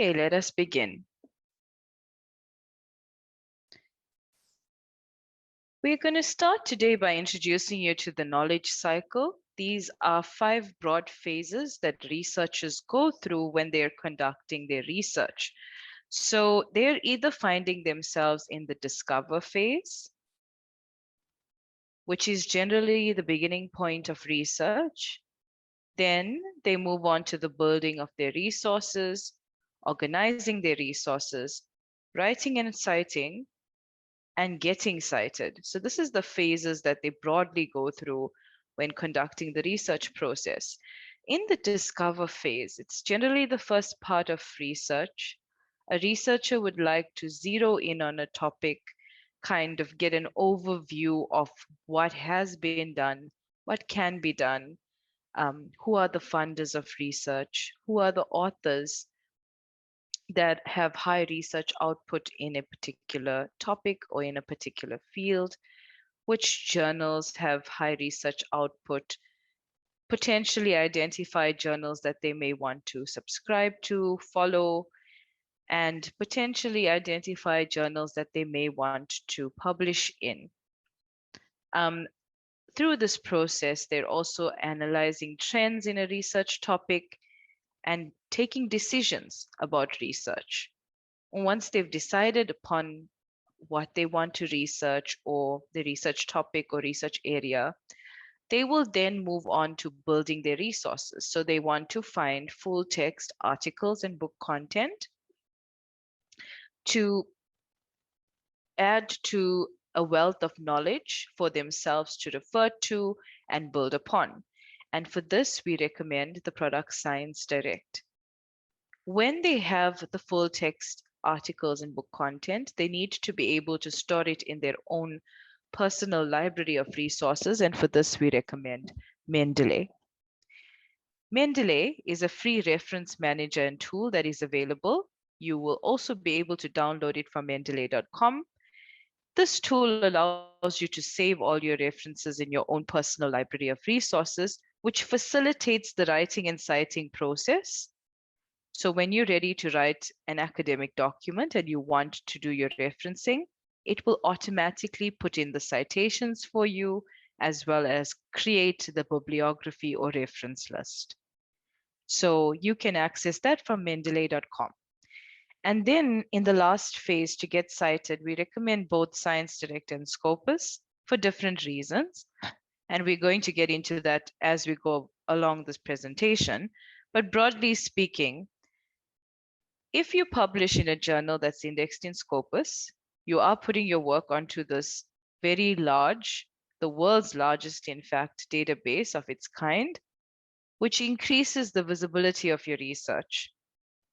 Okay, let us begin. We're going to start today by introducing you to the knowledge cycle. These are 5 broad phases that researchers go through when they're conducting their research. So they're either finding themselves in the discover phase, which is generally the beginning point of research. Then they move on to the building of their resources, organizing their resources, writing and citing, and getting cited. So this is the phases that they broadly go through when conducting the research process. In the discover phase, it's generally the first part of research. A researcher would like to zero in on a topic, kind of get an overview of what has been done, what can be done, who are the funders of research, who are the authors that have high research output in a particular topic or in a particular field, which journals have high research output, potentially identify journals that they may want to subscribe to, follow, and potentially identify journals that they may want to publish in. Through this process, they're also analyzing trends in a research topic and taking decisions about research. Once they've decided upon what they want to research or the research topic or research area, they will then move on to building their resources. So they want to find full text articles and book content to add to a wealth of knowledge for themselves to refer to and build upon. And for this, we recommend the product ScienceDirect. When they have the full text articles and book content, they need to be able to store it in their own personal library of resources. And for this, we recommend Mendeley. Mendeley is a free reference manager and tool that is available. You will also be able to download it from mendeley.com. This tool allows you to save all your references in your own personal library of resources, which facilitates the writing and citing process. So when you're ready to write an academic document and you want to do your referencing, it will automatically put in the citations for you, as well as create the bibliography or reference list. So you can access that from mendeley.com. And then in the last phase to get cited, we recommend both ScienceDirect and Scopus for different reasons. And we're going to get into that as we go along this presentation. But broadly speaking, if you publish in a journal that's indexed in Scopus, you are putting your work onto this very large, the world's largest, in fact, database of its kind, which increases the visibility of your research.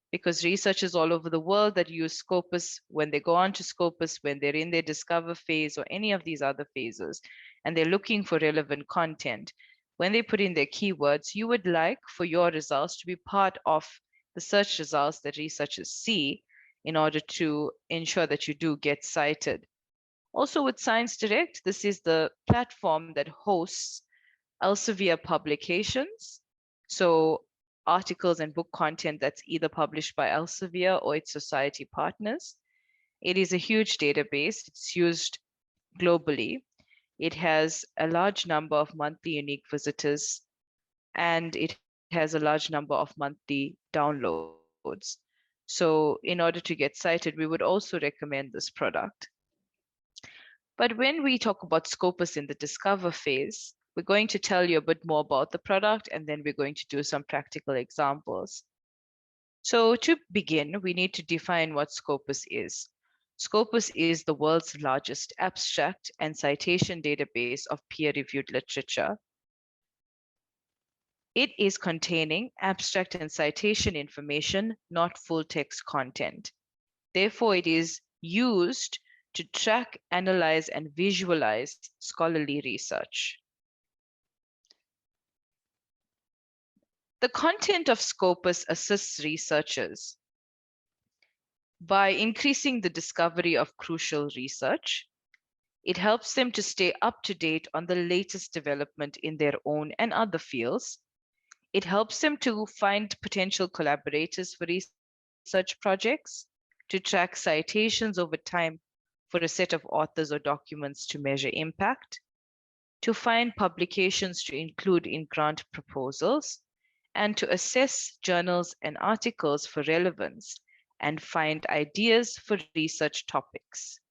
Because researchers all over the world that use Scopus, when they go on to Scopus, when they're in their discover phase or any of these other phases, and they're looking for relevant content, when they put in their keywords, you would like for your results to be part of the search results that researchers see in order to ensure that you do get cited. Also with ScienceDirect, this is the platform that hosts Elsevier publications. So articles and book content that's either published by Elsevier or its society partners. It is a huge database. It's used globally. It has a large number of monthly unique visitors, and it has a large number of monthly downloads. So in order to get cited, we would also recommend this product. But when we talk about Scopus in the discover phase, we're going to tell you a bit more about the product, and then we're going to do some practical examples. So to begin, we need to define what Scopus is. Scopus is the world's largest abstract and citation database of peer-reviewed literature. It is containing abstract and citation information, not full text content. Therefore, it is used to track, analyze, and visualize scholarly research. The content of Scopus assists researchers by increasing the discovery of crucial research. It helps them to stay up to date on the latest development in their own and other fields. It helps them to find potential collaborators for research projects, to track citations over time for a set of authors or documents to measure impact, to find publications to include in grant proposals, and to assess journals and articles for relevance and find ideas for research topics.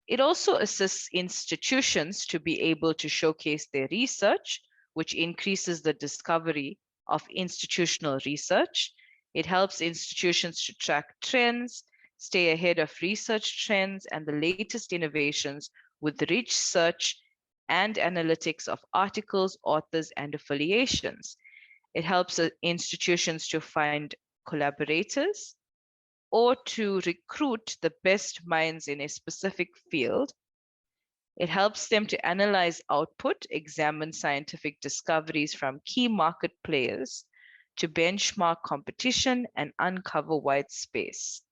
It also assists institutions to be able to showcase their research, which increases the discovery of institutional research. It helps institutions to track trends, stay ahead of research trends and the latest innovations with rich search and analytics of articles, authors, and affiliations. It helps institutions to find collaborators or to recruit the best minds in a specific field. It helps them to analyze output, examine scientific discoveries from key market players, to benchmark competition and uncover white space,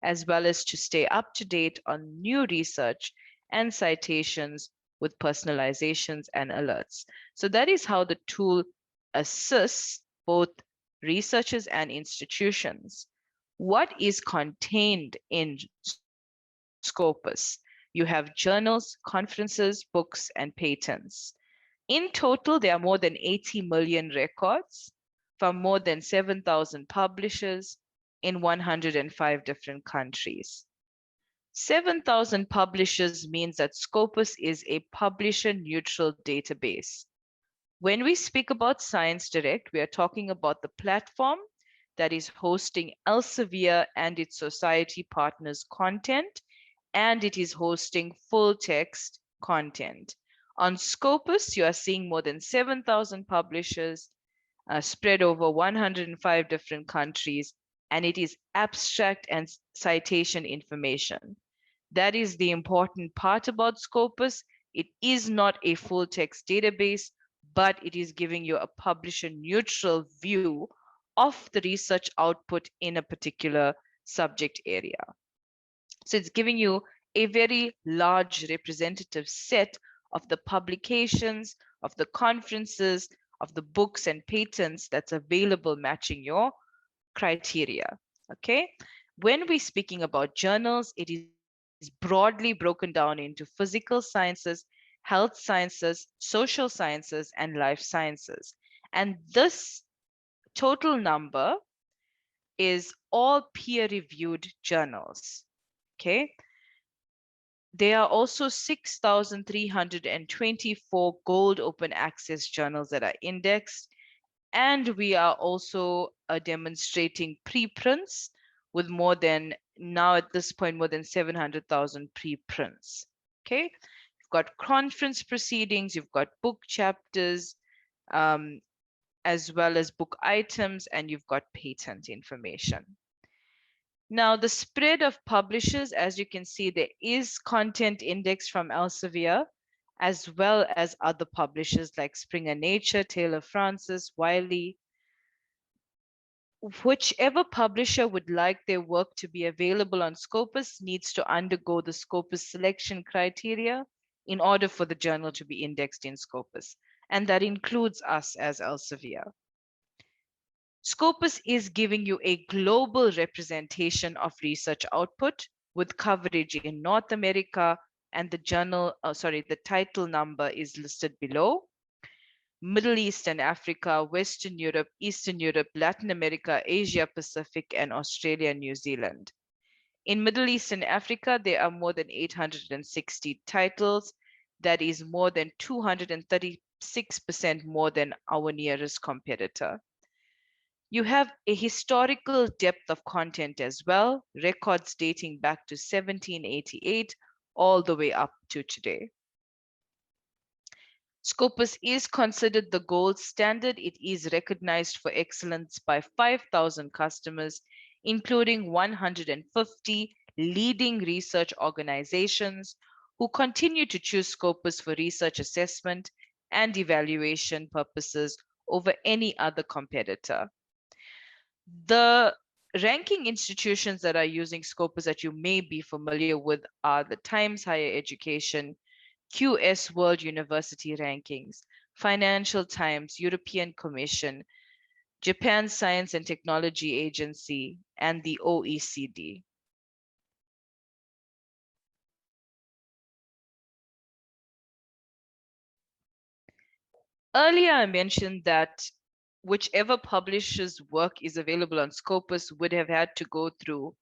as well as to stay up to date on new research and citations with personalizations and alerts. So that is how the tool assists both researchers and institutions. What is contained in Scopus? You have journals, conferences, books, and patents. In total, there are more than 80 million records from more than 7,000 publishers in 105 different countries. 7,000 publishers means that Scopus is a publisher-neutral database. When we speak about ScienceDirect, we are talking about the platform that is hosting Elsevier and its society partners' content, and it is hosting full text content. On Scopus, you are seeing more than 7,000 publishers spread over 105 different countries, and it is abstract and citation information. That is the important part about Scopus. It is not a full text database, but it is giving you a publisher neutral view of the research output in a particular subject area. So it's giving you a very large representative set of the publications, of the conferences, of the books and patents that's available matching your criteria, okay? When we're speaking about journals, it is broadly broken down into physical sciences, health sciences, social sciences, and life sciences. And this total number is all peer-reviewed journals, okay? There are also 6,324 gold open access journals that are indexed, and we are also demonstrating preprints with more than, now at this point, more than 700,000 preprints, okay? You've got conference proceedings, you've got book chapters, as well as book items, and you've got patent information. Now, the spread of publishers, as you can see, there is content index from Elsevier, as well as other publishers like Springer Nature, Taylor Francis, Wiley. Whichever publisher would like their work to be available on Scopus needs to undergo the Scopus selection criteria in order for the journal to be indexed in Scopus. And that includes us as Elsevier. Scopus is giving you a global representation of research output with coverage in North America, and the the title number is listed below. Middle East and Africa, Western Europe, Eastern Europe, Latin America, Asia Pacific, and Australia and New Zealand. In Middle East and Africa, there are more than 860 titles. That is more than 236% more than our nearest competitor. You have a historical depth of content as well, records dating back to 1788 all the way up to today. Scopus is considered the gold standard. It is recognized for excellence by 5,000 customers, including 150 leading research organizations who continue to choose Scopus for research assessment and evaluation purposes over any other competitor. The ranking institutions that are using Scopus that you may be familiar with are the Times Higher Education, QS World University Rankings, Financial Times, European Commission, Japan's Science and Technology Agency, and the OECD. Earlier, I mentioned that whichever publisher's work is available on Scopus would have had to go through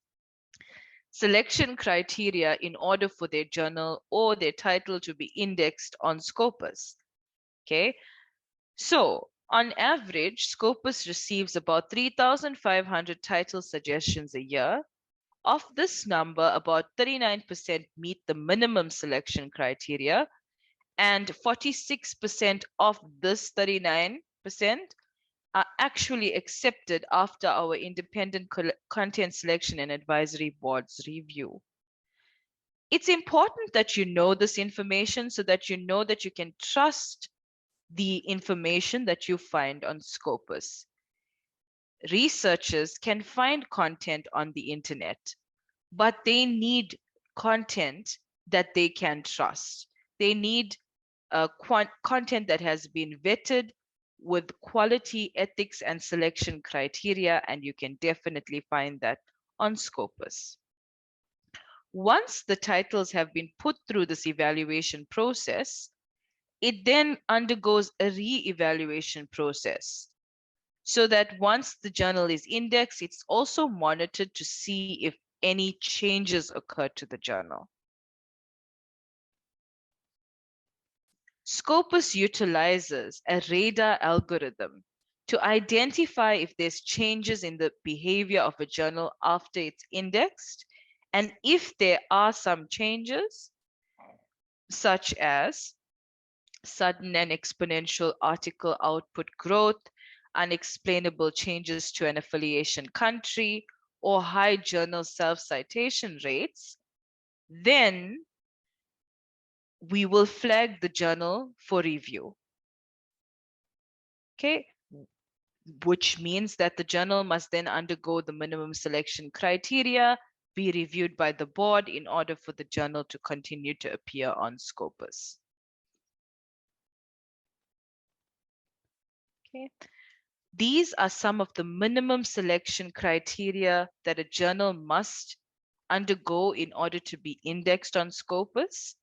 selection criteria in order for their journal or their title to be indexed on Scopus. Okay, so on average, Scopus receives about 3,500 title suggestions a year. Of this number, about 39% meet the minimum selection criteria, and 46% of this 39% are actually accepted after our independent content selection and advisory board's review. It's important that you know this information so that you know that you can trust the information that you find on Scopus. Researchers can find content on the internet, but they need content that they can trust. They need content that has been vetted with quality, ethics, and selection criteria, and you can definitely find that on Scopus. Once the titles have been put through this evaluation process, it then undergoes a re-evaluation process, so that once the journal is indexed, it's also monitored to see if any changes occur to the journal. Scopus utilizes a radar algorithm to identify if there's changes in the behavior of a journal after it's indexed, and if there are some changes, such as sudden and exponential article output growth, unexplainable changes to an affiliation country, or high journal self-citation rates, then we will flag the journal for review. Okay, which means that the journal must then undergo the minimum selection criteria, be reviewed by the board in order for the journal to continue to appear on Scopus. Okay. These are some of the minimum selection criteria that a journal must undergo in order to be indexed on Scopus.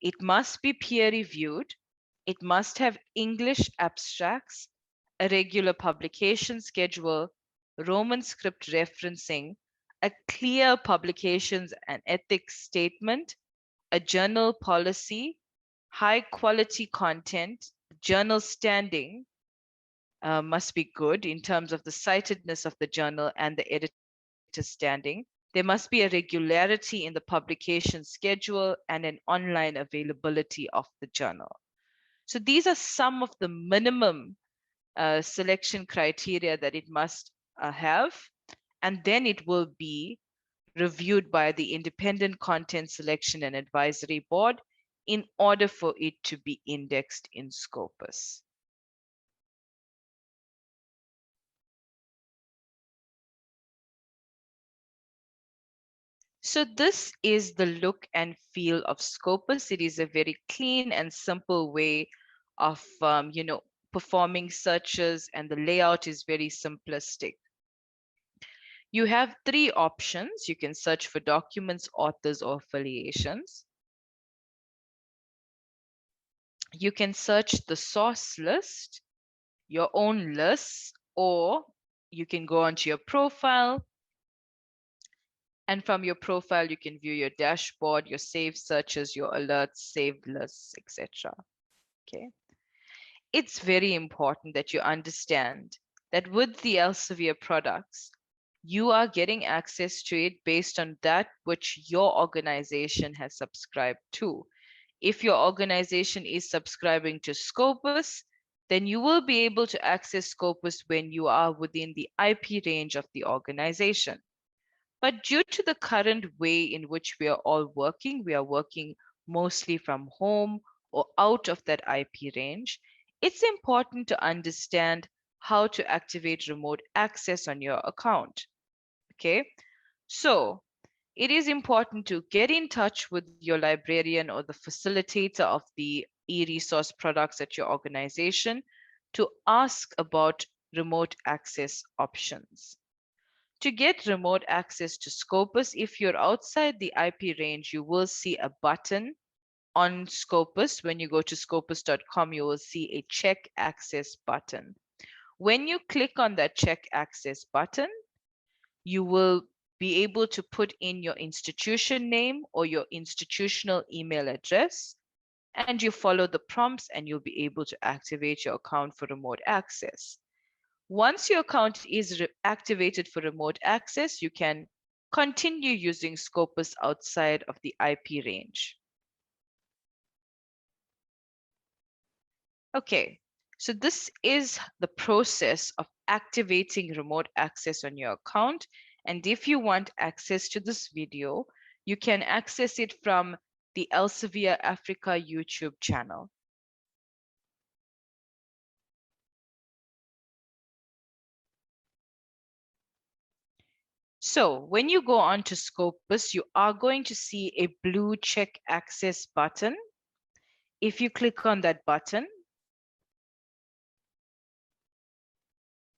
It must be peer-reviewed. It must have English abstracts, a regular publication schedule, Roman script referencing, a clear publications and ethics statement, a journal policy, high-quality content, journal standing must be good in terms of the citedness of the journal and the editor's standing. There must be a regularity in the publication schedule and an online availability of the journal. So these are some of the minimum selection criteria that it must have, and then it will be reviewed by the Independent Content Selection and Advisory Board in order for it to be indexed in Scopus. So this is the look and feel of Scopus. It is a very clean and simple way of performing searches, and the layout is very simplistic. You have three options. You can search for documents, authors, or affiliations. You can search the source list, your own lists, or you can go onto your profile. And from your profile, you can view your dashboard, your saved searches, your alerts, saved lists, etc. Okay. It's very important that you understand that with the Elsevier products, you are getting access to it based on that which your organization has subscribed to. If your organization is subscribing to Scopus, then you will be able to access Scopus when you are within the IP range of the organization. But due to the current way in which we are all working, we are working mostly from home or out of that IP range, it's important to understand how to activate remote access on your account. Okay, so it is important to get in touch with your librarian or the facilitator of the e-resource products at your organization to ask about remote access options. To get remote access to Scopus, if you're outside the IP range, you will see a button on Scopus. When you go to scopus.com, you will see a check access button. When you click on that check access button, you will be able to put in your institution name or your institutional email address, and you follow the prompts and you'll be able to activate your account for remote access. Once your account is activated for remote access, you can continue using Scopus outside of the IP range. Okay, so this is the process of activating remote access on your account. And if you want access to this video, you can access it from the Elsevier Africa YouTube channel. So when you go on to Scopus, you are going to see a blue check access button. If you click on that button,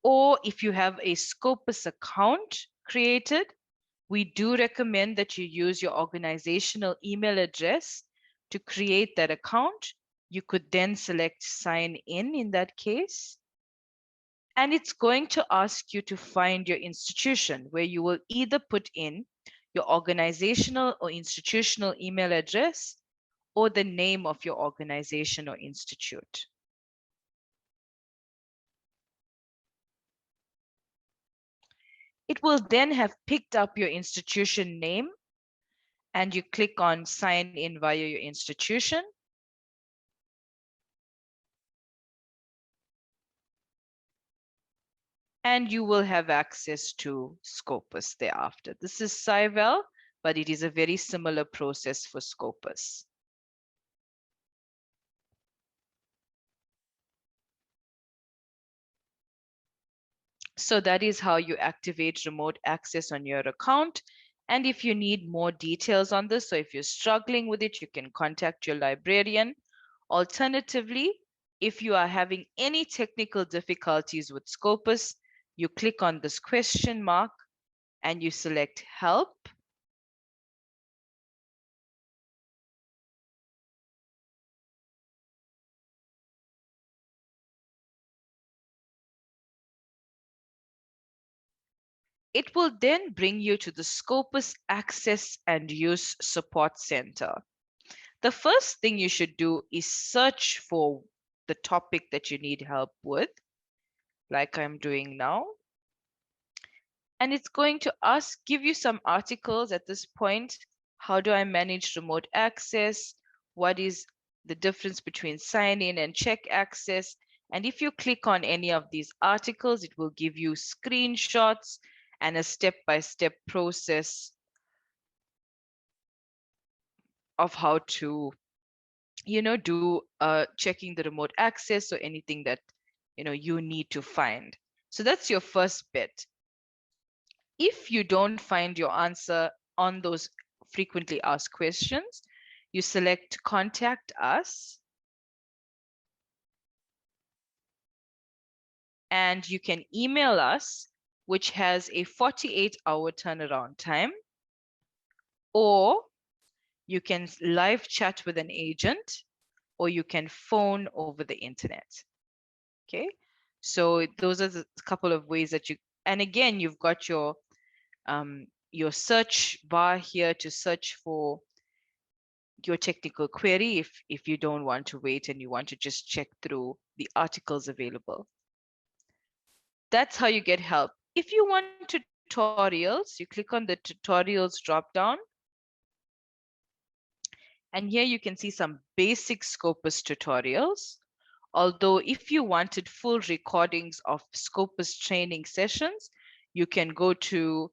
or if you have a Scopus account created, we do recommend that you use your organizational email address to create that account. You could then select sign in that case. And it's going to ask you to find your institution, where you will either put in your organizational or institutional email address or the name of your organization or institute. It will then have picked up your institution name, and you click on sign in via your institution. And you will have access to Scopus thereafter. This is SciVal, but it is a very similar process for Scopus. So that is how you activate remote access on your account. And if you need more details on this, so if you're struggling with it, you can contact your librarian. Alternatively, if you are having any technical difficulties with Scopus, you click on this question mark and you select help. It will then bring you to the Scopus Access and Use Support Center. The first thing you should do is search for the topic that you need help with, like I'm doing now. And it's going to give you some articles at this point. How do I manage remote access? What is the difference between sign in and check access? And if you click on any of these articles, it will give you screenshots and a step-by-step process of how to, do checking the remote access or anything that, you need to find. So that's your first bit. If you don't find your answer on those frequently asked questions, you select Contact Us. And you can email us, which has a 48-hour turnaround time, or you can live chat with an agent, or you can phone over the internet. Okay, so those are the couple of ways that you, and again, you've got your search bar here to search for your technical query if you don't want to wait and you want to just check through the articles available. That's how you get help. If you want tutorials, you click on the tutorials drop-down. And here you can see some basic Scopus tutorials. Although if you wanted full recordings of Scopus training sessions, you can go to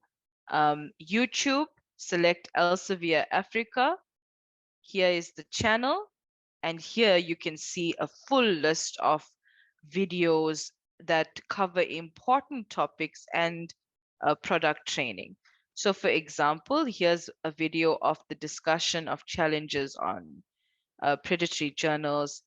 YouTube, select Elsevier Africa. Here is the channel. And here you can see a full list of videos that cover important topics and product training. So for example, here's a video of the discussion of challenges on predatory journals.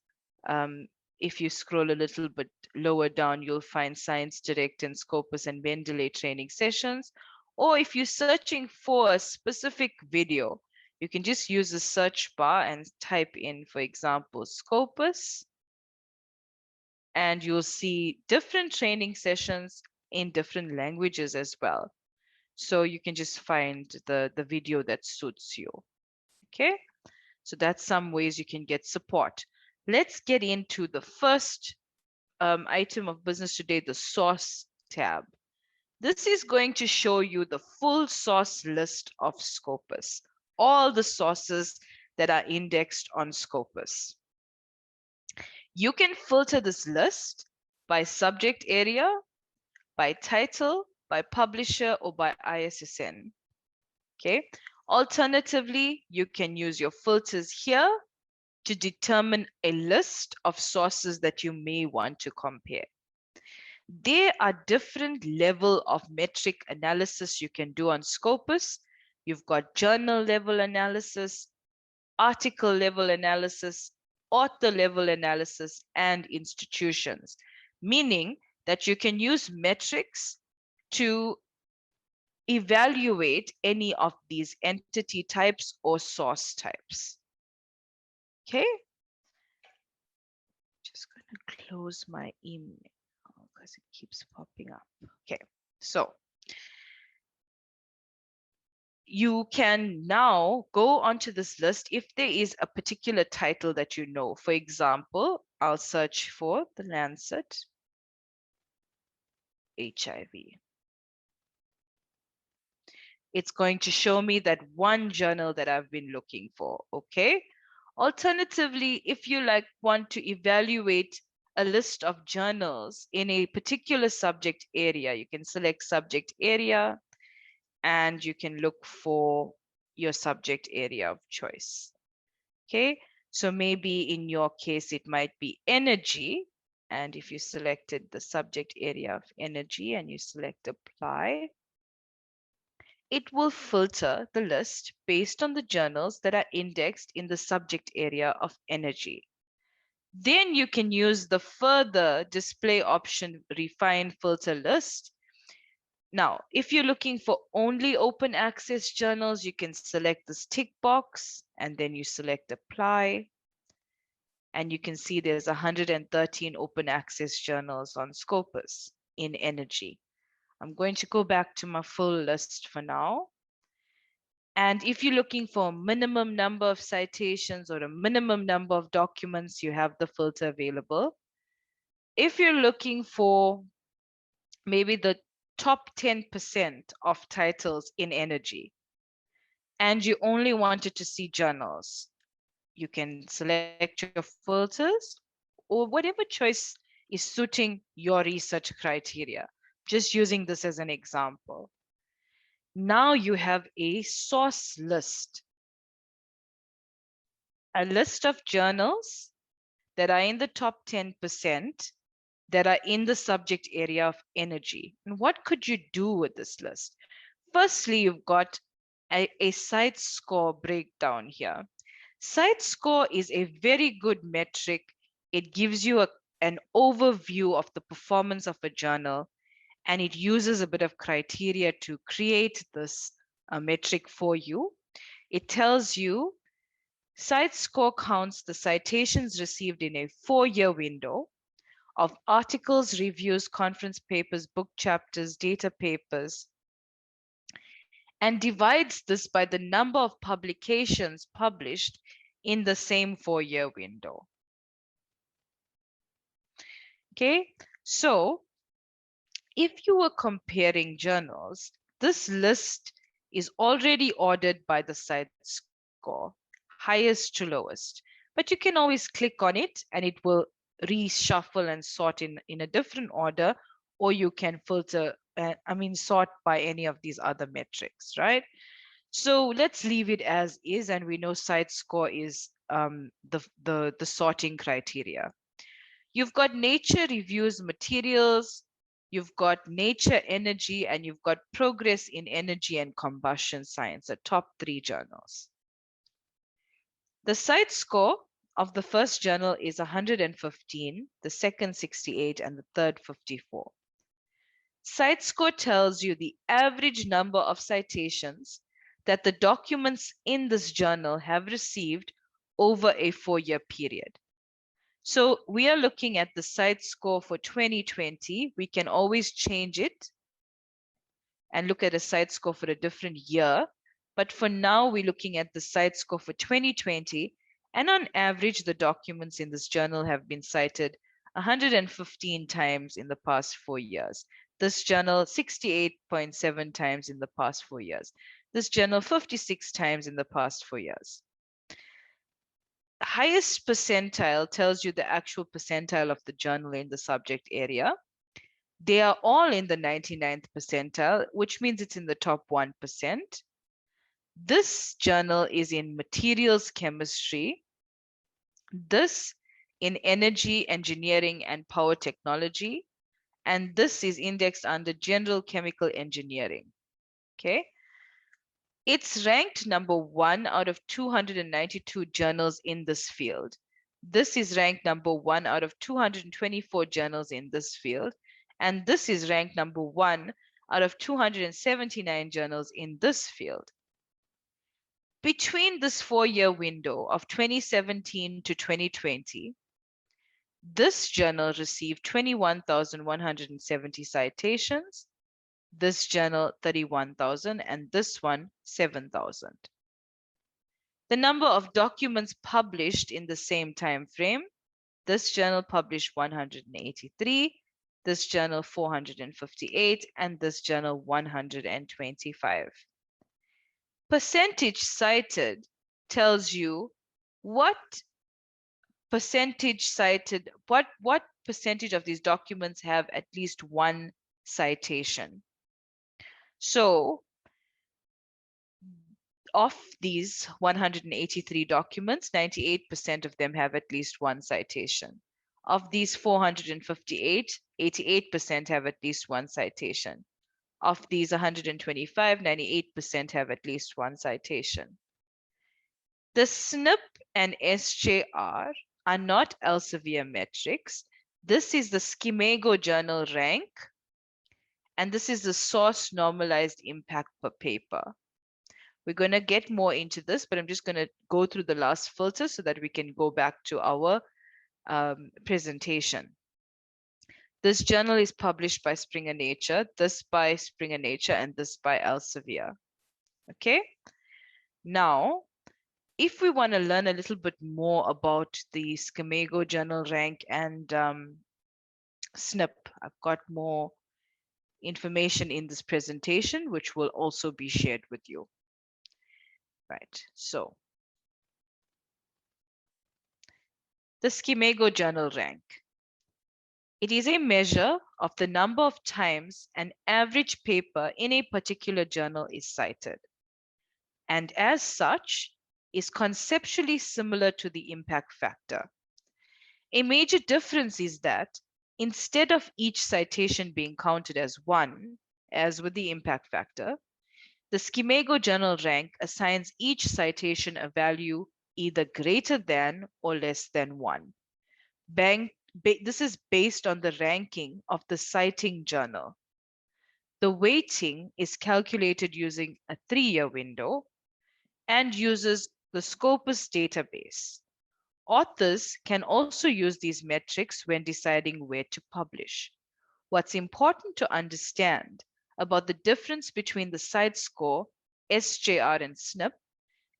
If you scroll a little bit lower down, you'll find ScienceDirect and Scopus and Mendeley training sessions. Or if you're searching for a specific video, you can just use the search bar and type in, for example, Scopus, and you'll see different training sessions in different languages as well. So you can just find the video that suits you. Okay, so that's some ways you can get support. Let's get into the first item of business today, the source tab. This is going to show you the full source list of Scopus, all the sources that are indexed on Scopus. You can filter this list by subject area, by title, by publisher, or by ISSN. Okay. Alternatively, you can use your filters here to determine a list of sources that you may want to compare. There are different level of metric analysis you can do on Scopus. You've got journal level analysis, article level analysis, author level analysis, and institutions, meaning that you can use metrics to evaluate any of these entity types or source types. Okay, just gonna close my email because it keeps popping up. Okay, so you can now go onto this list if there is a particular title that you know. For example, I'll search for the Lancet HIV. It's going to show me that one journal that I've been looking for, okay? Alternatively, if you want to evaluate a list of journals in a particular subject area, you can select subject area and you can look for your subject area of choice. Okay, so maybe in your case, it might be energy. And if you selected the subject area of energy and you select apply, it will filter the list based on the journals that are indexed in the subject area of energy. Then you can use the further display option, refine filter list. Now, if you're looking for only open access journals, you can select this tick box and then you select apply. And you can see there's 113 open access journals on Scopus in energy. I'm going to go back to my full list for now. And if you're looking for a minimum number of citations or a minimum number of documents, you have the filter available. If you're looking for maybe the top 10% of titles in energy, and you only wanted to see journals, you can select your filters or whatever choice is suiting your research criteria. Just using this as an example. Now you have a source list, a list of journals that are in the top 10% that are in the subject area of energy. And what could you do with this list? Firstly, you've got a site score breakdown here. Site score is a very good metric. It gives you an overview of the performance of a journal, and it uses a bit of criteria to create this metric for you. It tells you site score counts the citations received in a 4-year window of articles, reviews, conference papers, book chapters, data papers, and divides this by the number of publications published in the same 4-year window. Okay, so if you were comparing journals, this list is already ordered by the site score, highest to lowest. But you can always click on it and it will reshuffle and sort in a different order, or you can filter, sort by any of these other metrics, right? So let's leave it as is, and we know site score is the sorting criteria. You've got nature reviews materials, you've got nature energy, and you've got progress in energy and combustion science, the top 3 journals. The site score of the first journal is 115, the second 68, and the third 54. CiteScore tells you the average number of citations that the documents in this journal have received over a 4-year period. So we are looking at the CiteScore for 2020. We can always change it and look at a CiteScore for a different year. But for now, we're looking at the CiteScore for 2020. And on average, the documents in this journal have been cited 115 times in the past 4 years. This journal 68.7 times in the past 4 years. This journal 56 times in the past 4 years. Highest percentile tells you the actual percentile of the journal in the subject area. They are all in the 99th percentile, which means it's in the top 1%. This journal is in materials chemistry. This in energy, engineering, and power technology. And this is indexed under general chemical engineering. Okay. It's ranked number 1 out of 292 journals in this field. This is ranked number 1 out of 224 journals in this field. And this is ranked number 1 out of 279 journals in this field. Between this 4-year window of 2017 to 2020, this journal received 21,170 citations, this journal 31,000, and this one 7,000. The number of documents published in the same time frame, this journal published 183, this journal 458, and this journal 125. Percentage cited tells you what percentage cited, what percentage of these documents have at least one citation. So of these 183 documents, 98% of them have at least one citation. Of these 458, 88% have at least one citation. Of these 125, 98% have at least one citation. The SNP and SJR are not Elsevier metrics. This is the Schemago journal rank, and this is the source normalized impact per paper. We're going to get more into this, but I'm just going to go through the last filter so that we can go back to our presentation. This journal is published by Springer Nature, this by Springer Nature, and this by Elsevier. Okay. Now, if we want to learn a little bit more about the Schemago journal rank and SNP, I've got more information in this presentation, which will also be shared with you. Right. So, the Schemago journal rank. It is a measure of the number of times an average paper in a particular journal is cited, and as such, is conceptually similar to the impact factor. A major difference is that instead of each citation being counted as 1, as with the impact factor, the Schemago journal rank assigns each citation a value either greater than or less than 1. This is based on the ranking of the citing journal. The weighting is calculated using a 3-year window and uses the Scopus database. Authors can also use these metrics when deciding where to publish. What's important to understand about the difference between the CiteScore, SJR, and SNP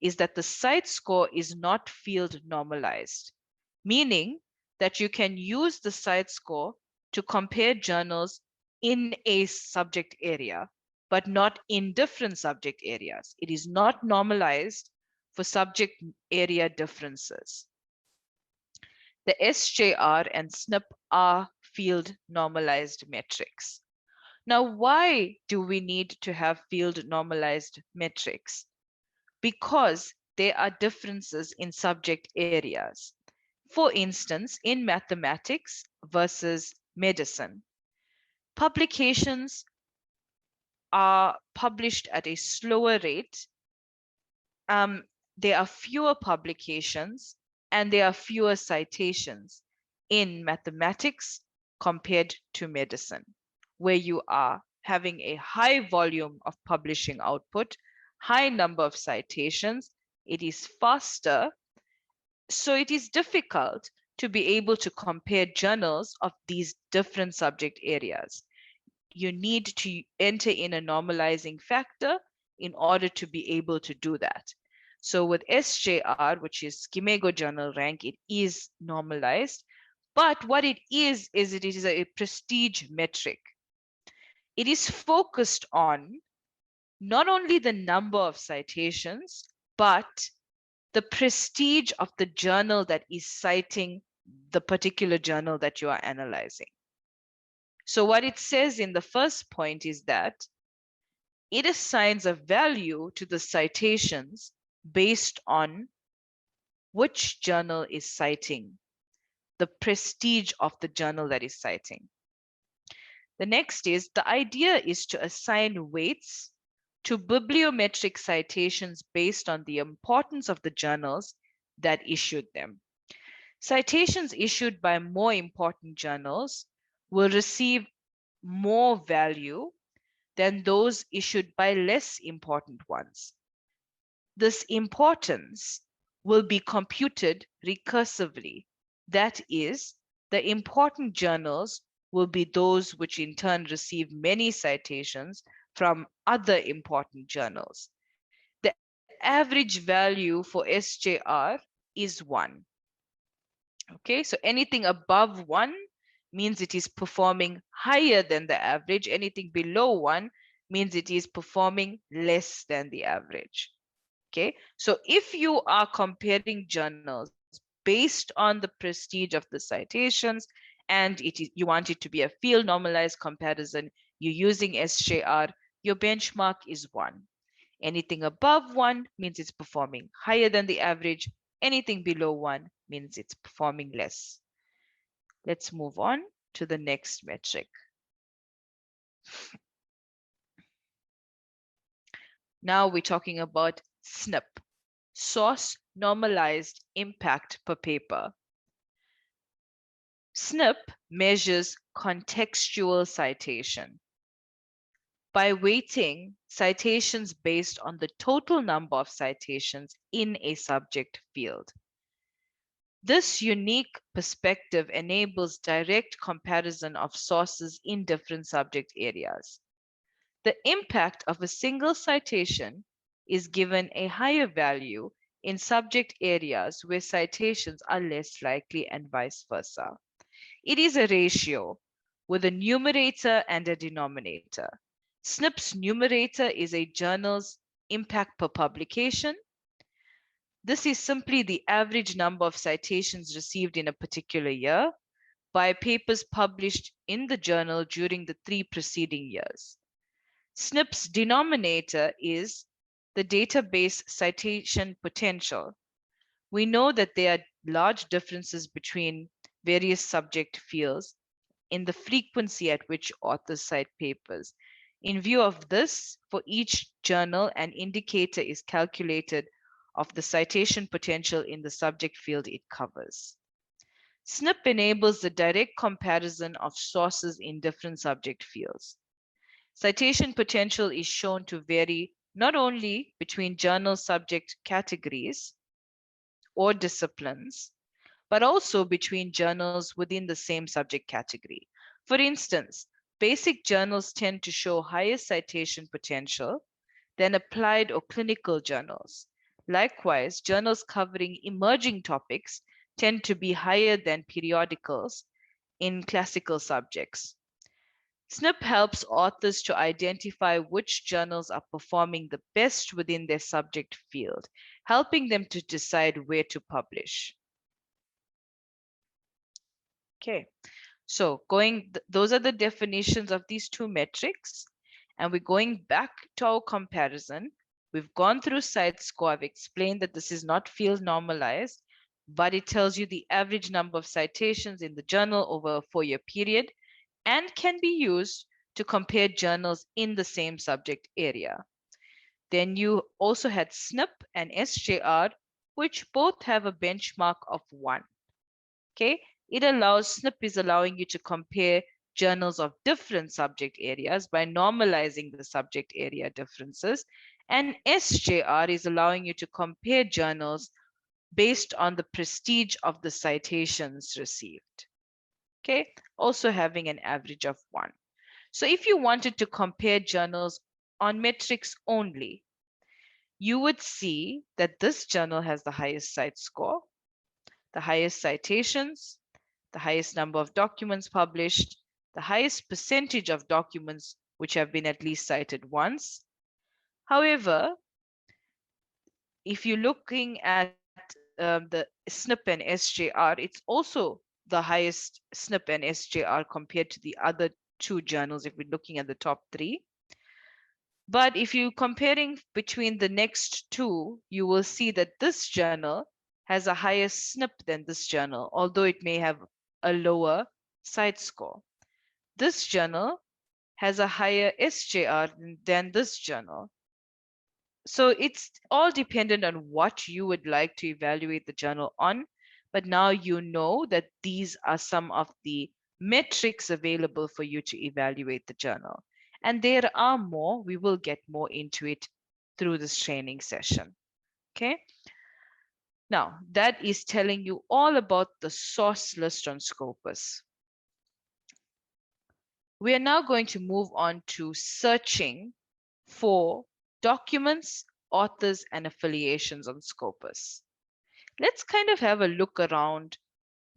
is that the CiteScore is not field normalized, meaning that you can use the CiteScore to compare journals in a subject area, but not in different subject areas. It is not normalized for subject area differences. The SJR and SNP are field normalized metrics. Now, why do we need to have field normalized metrics? Because there are differences in subject areas. For instance, in mathematics versus medicine, publications are published at a slower rate. There are fewer publications, and there are fewer citations in mathematics compared to medicine, where you are having a high volume of publishing output, high number of citations. It is faster, so it is difficult to be able to compare journals of these different subject areas. You need to enter in a normalizing factor in order to be able to do that. So with SJR, which is Schimego Journal Rank, it is normalized. But what it is it is a prestige metric. It is focused on not only the number of citations, but the prestige of the journal that is citing the particular journal that you are analyzing. So what it says in the first point is that it assigns a value to the citations based on which journal is citing, the prestige of the journal that is citing. The next is, the idea is to assign weights to bibliometric citations based on the importance of the journals that issued them. Citations issued by more important journals will receive more value than those issued by less important ones. This importance will be computed recursively. That is, the important journals will be those which in turn receive many citations from other important journals. The average value for SJR is 1. Okay, so anything above 1 means it is performing higher than the average. Anything below 1 means it is performing less than the average. Okay, so if you are comparing journals based on the prestige of the citations and you want it to be a field normalized comparison, you're using SJR, your benchmark is 1. Anything above 1 means it's performing higher than the average. Anything below 1 means it's performing less. Let's move on to the next metric. Now we're talking about SNP, Source Normalized Impact per Paper. SNP measures contextual citation. By weighting citations based on the total number of citations in a subject field. This unique perspective enables direct comparison of sources in different subject areas. The impact of a single citation is given a higher value in subject areas where citations are less likely and vice versa. It is a ratio with a numerator and a denominator. SNP's numerator is a journal's impact per publication. This is simply the average number of citations received in a particular year by papers published in the journal during the 3 preceding years. SNP's denominator is the database citation potential. We know that there are large differences between various subject fields in the frequency at which authors cite papers. In view of this, for each journal, an indicator is calculated of the citation potential in the subject field it covers. SNP enables the direct comparison of sources in different subject fields. Citation potential is shown to vary not only between journal subject categories or disciplines, but also between journals within the same subject category. For instance, basic journals tend to show higher citation potential than applied or clinical journals. Likewise, journals covering emerging topics tend to be higher than periodicals in classical subjects. SNP helps authors to identify which journals are performing the best within their subject field, helping them to decide where to publish. Okay, so those are the definitions of these 2 metrics, and we're going back to our comparison. We've gone through CiteScore. I've explained that this is not field normalized, but it tells you the average number of citations in the journal over a 4-year period and can be used to compare journals in the same subject area. Then you also had SNP and SJR, which both have a benchmark of 1. Okay, SNP is allowing you to compare journals of different subject areas by normalizing the subject area differences. And SJR is allowing you to compare journals based on the prestige of the citations received. Okay, also having an average of 1. So if you wanted to compare journals on metrics only, you would see that this journal has the highest cite score, the highest citations, the highest number of documents published, the highest percentage of documents which have been at least cited once. However, if you're looking at the SNP and SJR, it's also the highest SNP and SJR compared to the other 2 journals if we're looking at the top 3. But if you're comparing between the next 2, you will see that this journal has a higher SNP than this journal, although it may have a lower cite score. This journal has a higher SJR than this journal. So it's all dependent on what you would like to evaluate the journal on. But now you know that these are some of the metrics available for you to evaluate the journal. And there are more. We will get more into it through this training session. Okay. Now, that is telling you all about the source list on Scopus. We are now going to move on to searching for documents, authors, and affiliations on Scopus. Let's kind of have a look around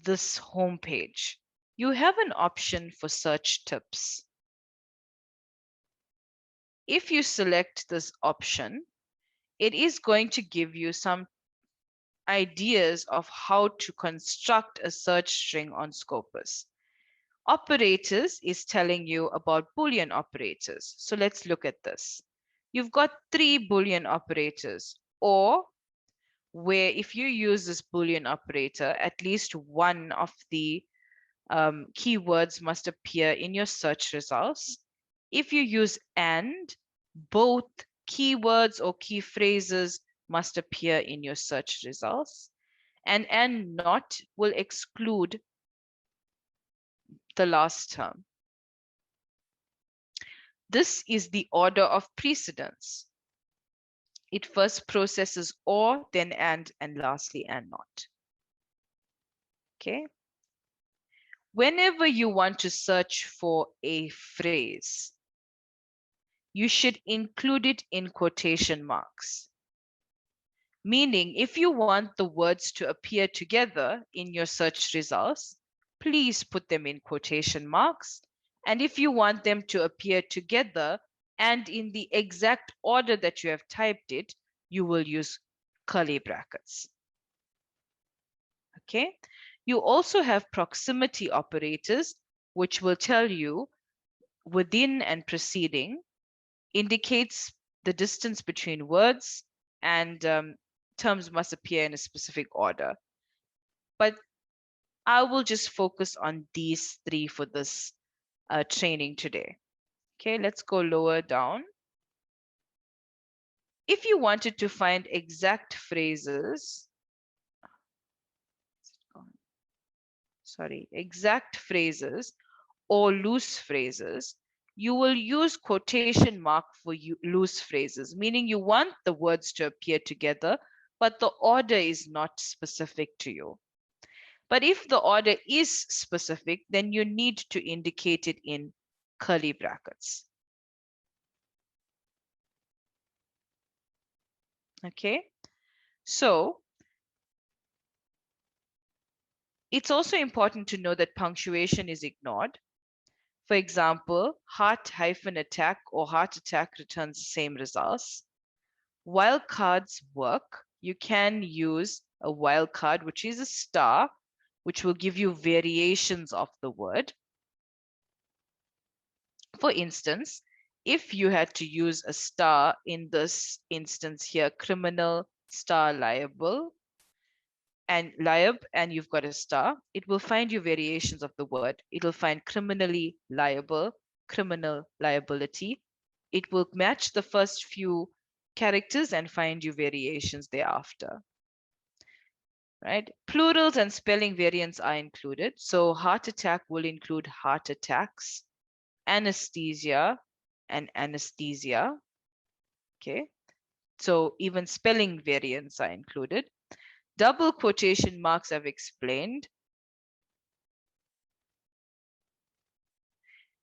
this homepage. You have an option for search tips. If you select this option, it is going to give you some ideas of how to construct a search string on Scopus. Operators is telling you about Boolean operators. So let's look at this. You've got 3 Boolean operators, or where if you use this Boolean operator, at least one of the keywords must appear in your search results. If you use AND, both keywords or key phrases must appear in your search results. And not will exclude the last term. This is the order of precedence. It first processes or, then and lastly and not. Okay. Whenever you want to search for a phrase, you should include it in quotation marks. Meaning, if you want the words to appear together in your search results, please put them in quotation marks. And if you want them to appear together and in the exact order that you have typed it, you will use curly brackets. Okay. You also have proximity operators, which will tell you within and preceding indicates the distance between words, and terms must appear in a specific order. But I will just focus on these 3 for this training today. Okay, let's go lower down. If you wanted to find exact phrases, exact phrases or loose phrases, you will use quotation mark for loose phrases, meaning you want the words to appear together, but the order is not specific to you. But if the order is specific, then you need to indicate it in curly brackets. Okay, so it's also important to know that punctuation is ignored. For example, heart-attack or heart attack returns the same results. Wildcards work. You can use a wildcard, which is a star, which will give you variations of the word. For instance, if you had to use a star in this instance here, criminal, star, liable, and you've got a star, it will find you variations of the word. It'll find criminally liable, criminal liability. It will match the first few characters and find you variations thereafter. right? Plurals and spelling variants are included. So heart attack will include heart attacks, anesthesia and anesthesia, okay? So even spelling variants are included. Double quotation marks I've explained.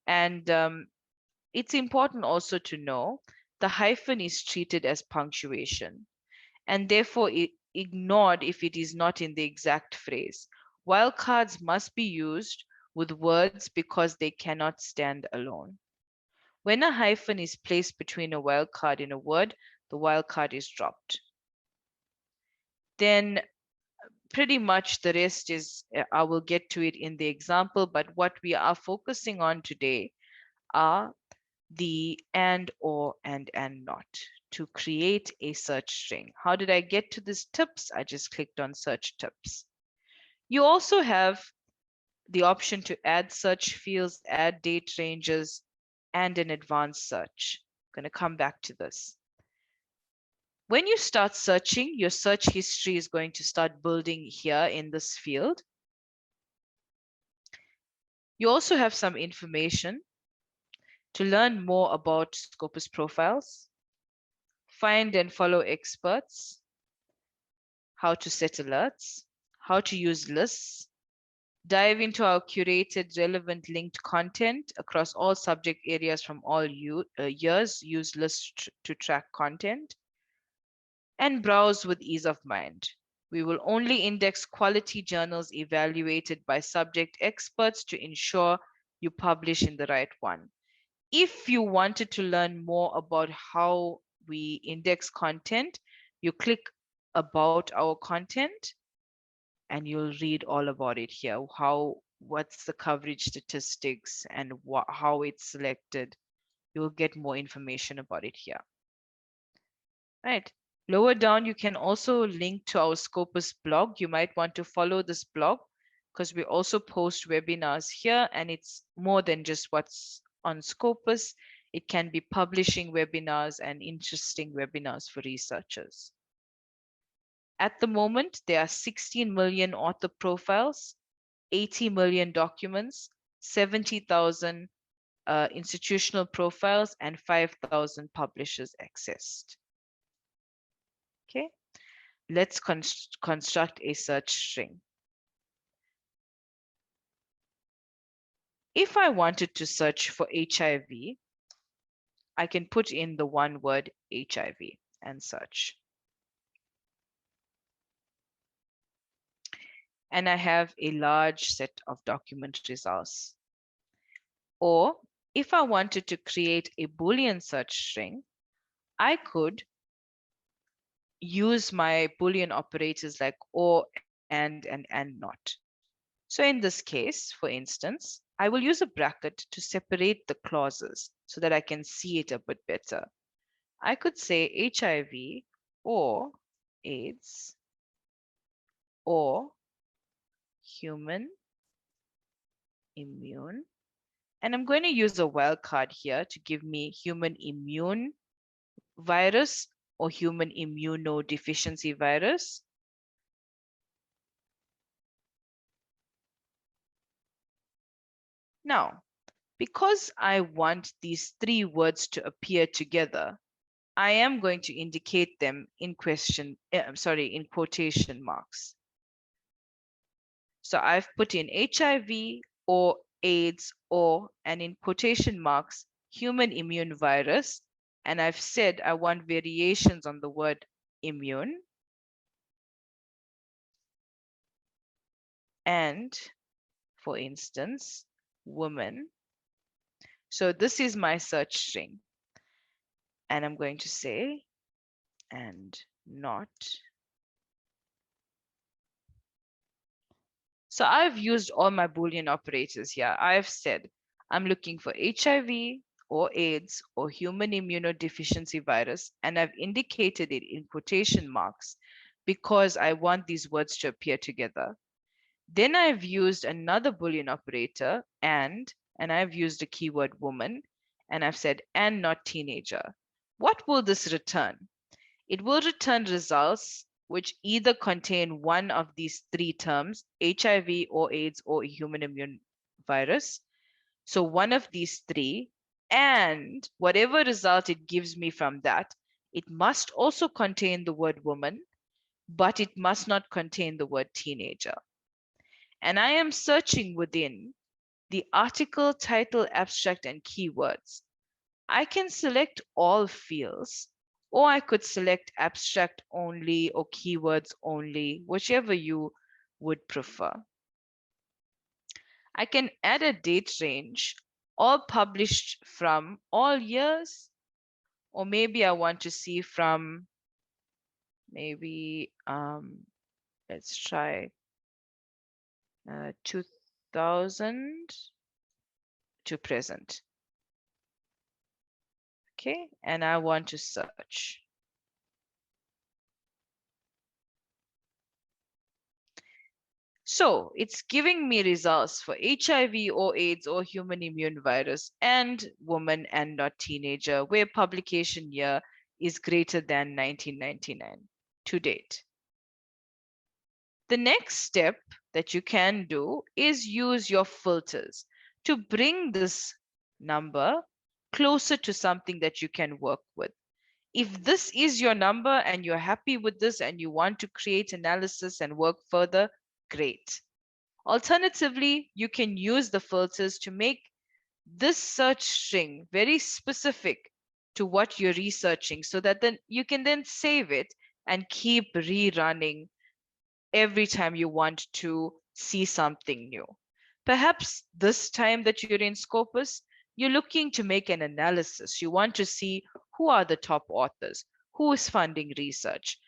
And it's important also to know the hyphen is treated as punctuation and therefore ignored if it is not in the exact phrase. Wildcards must be used with words because they cannot stand alone. When a hyphen is placed between a wildcard in a word, the wildcard is dropped. Then pretty much the rest is, I will get to it in the example, but what we are focusing on today are the and, or, and not to create a search string. How did I get to these tips? I just clicked on search tips. You also have the option to add search fields, add date ranges, and an advanced search. I'm going to come back to this. When you start searching, your search history is going to start building here in this field. You also have some information to learn more about Scopus profiles, find and follow experts, how to set alerts, how to use lists, dive into our curated relevant linked content across all subject areas from all years, use lists to track content, and browse with ease of mind. We will only index quality journals evaluated by subject experts to ensure you publish in the right one. If you wanted to learn more about how we index content, you click about our content and you'll read all about it here. What's the coverage statistics and how it's selected. You'll get more information about it here. Right. Lower down, you can also link to our Scopus blog. You might want to follow this blog because we also post webinars here, and it's more than just what's on Scopus. It can be publishing webinars and interesting webinars for researchers. At the moment, there are 16 million author profiles, 80 million documents, 70,000 institutional profiles, and 5,000 publishers accessed. Okay, let's construct a search string. If I wanted to search for HIV, I can put in the one word HIV and search. And I have a large set of document results. Or if I wanted to create a Boolean search string, I could use my Boolean operators like or, and not. So in this case, for instance, I will use a bracket to separate the clauses so that I can see it a bit better. I could say HIV or AIDS or human immune. And I'm going to use a wildcard here to give me human immune virus or human immunodeficiency virus. Now, because I want these three words to appear together, I am going to indicate them in in quotation marks. So I've put in HIV or AIDS or, and in quotation marks, human immune virus. And I've said I want variations on the word immune. And for instance, woman. So this is my search string. And I'm going to say, and not. So I've used all my Boolean operators here. I've said, I'm looking for HIV or AIDS or human immunodeficiency virus, and I've indicated it in quotation marks because I want these words to appear together. Then I've used another Boolean operator, and I've used the keyword woman, and I've said, and not teenager. What will this return? It will return results which either contain one of these three terms, HIV or AIDS or a human immune virus. So one of these three, and whatever result it gives me from that, it must also contain the word woman, but it must not contain the word teenager. And I am searching within the article, title, abstract, and keywords. I can select all fields, or I could select abstract only or keywords only, whichever you would prefer. I can add a date range, all published from all years, or maybe I want to see from maybe, let's try 2000 to present. Okay, and I want to search. So it's giving me results for HIV or AIDS or human immune virus and woman and not teenager, where publication year is greater than 1999 to date. The next step that you can do is use your filters to bring this number closer to something that you can work with. If this is your number and you're happy with this and you want to create analysis and work further, great. Alternatively, you can use the filters to make this search string very specific to what you're researching so that then you can then save it and keep rerunning every time you want to see something new. Perhaps this time that you're in Scopus, you're looking to make an analysis. You want to see who are the top authors, who is funding research,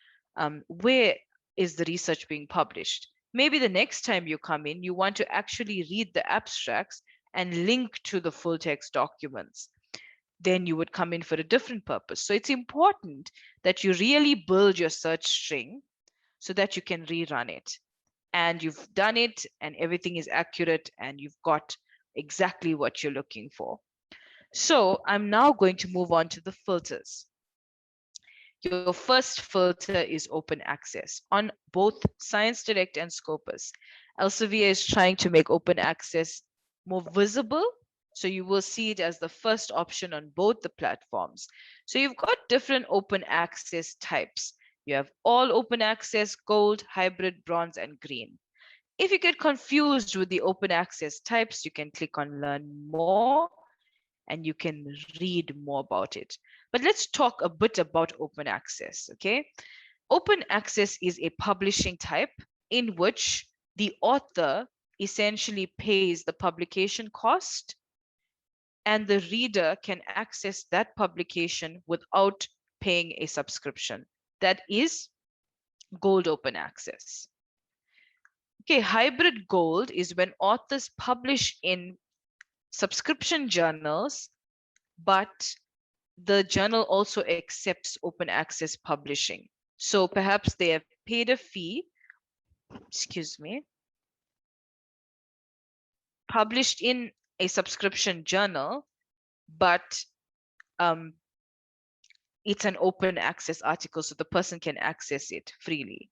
where is the research being published. Maybe the next time you come in, you want to actually read the abstracts and link to the full text documents. Then you would come in for a different purpose. So it's important that you really build your search string so that you can rerun it. And you've done it and everything is accurate and you've got exactly what you're looking for. So I'm now going to move on to the filters. Your first filter is open access. On both ScienceDirect and Scopus, Elsevier is trying to make open access more visible. So you will see it as the first option on both the platforms. So you've got different open access types. You have all open access, gold, hybrid, bronze, and green. If you get confused with the open access types, you can click on learn more and you can read more about it. But let's talk a bit about open access, okay? Open access is a publishing type in which the author essentially pays the publication cost and the reader can access that publication without paying a subscription. That is gold open access. Okay, hybrid gold is when authors publish in subscription journals, but the journal also accepts open access publishing. So perhaps they have paid a fee, published in a subscription journal, but it's an open access article, so the person can access it freely.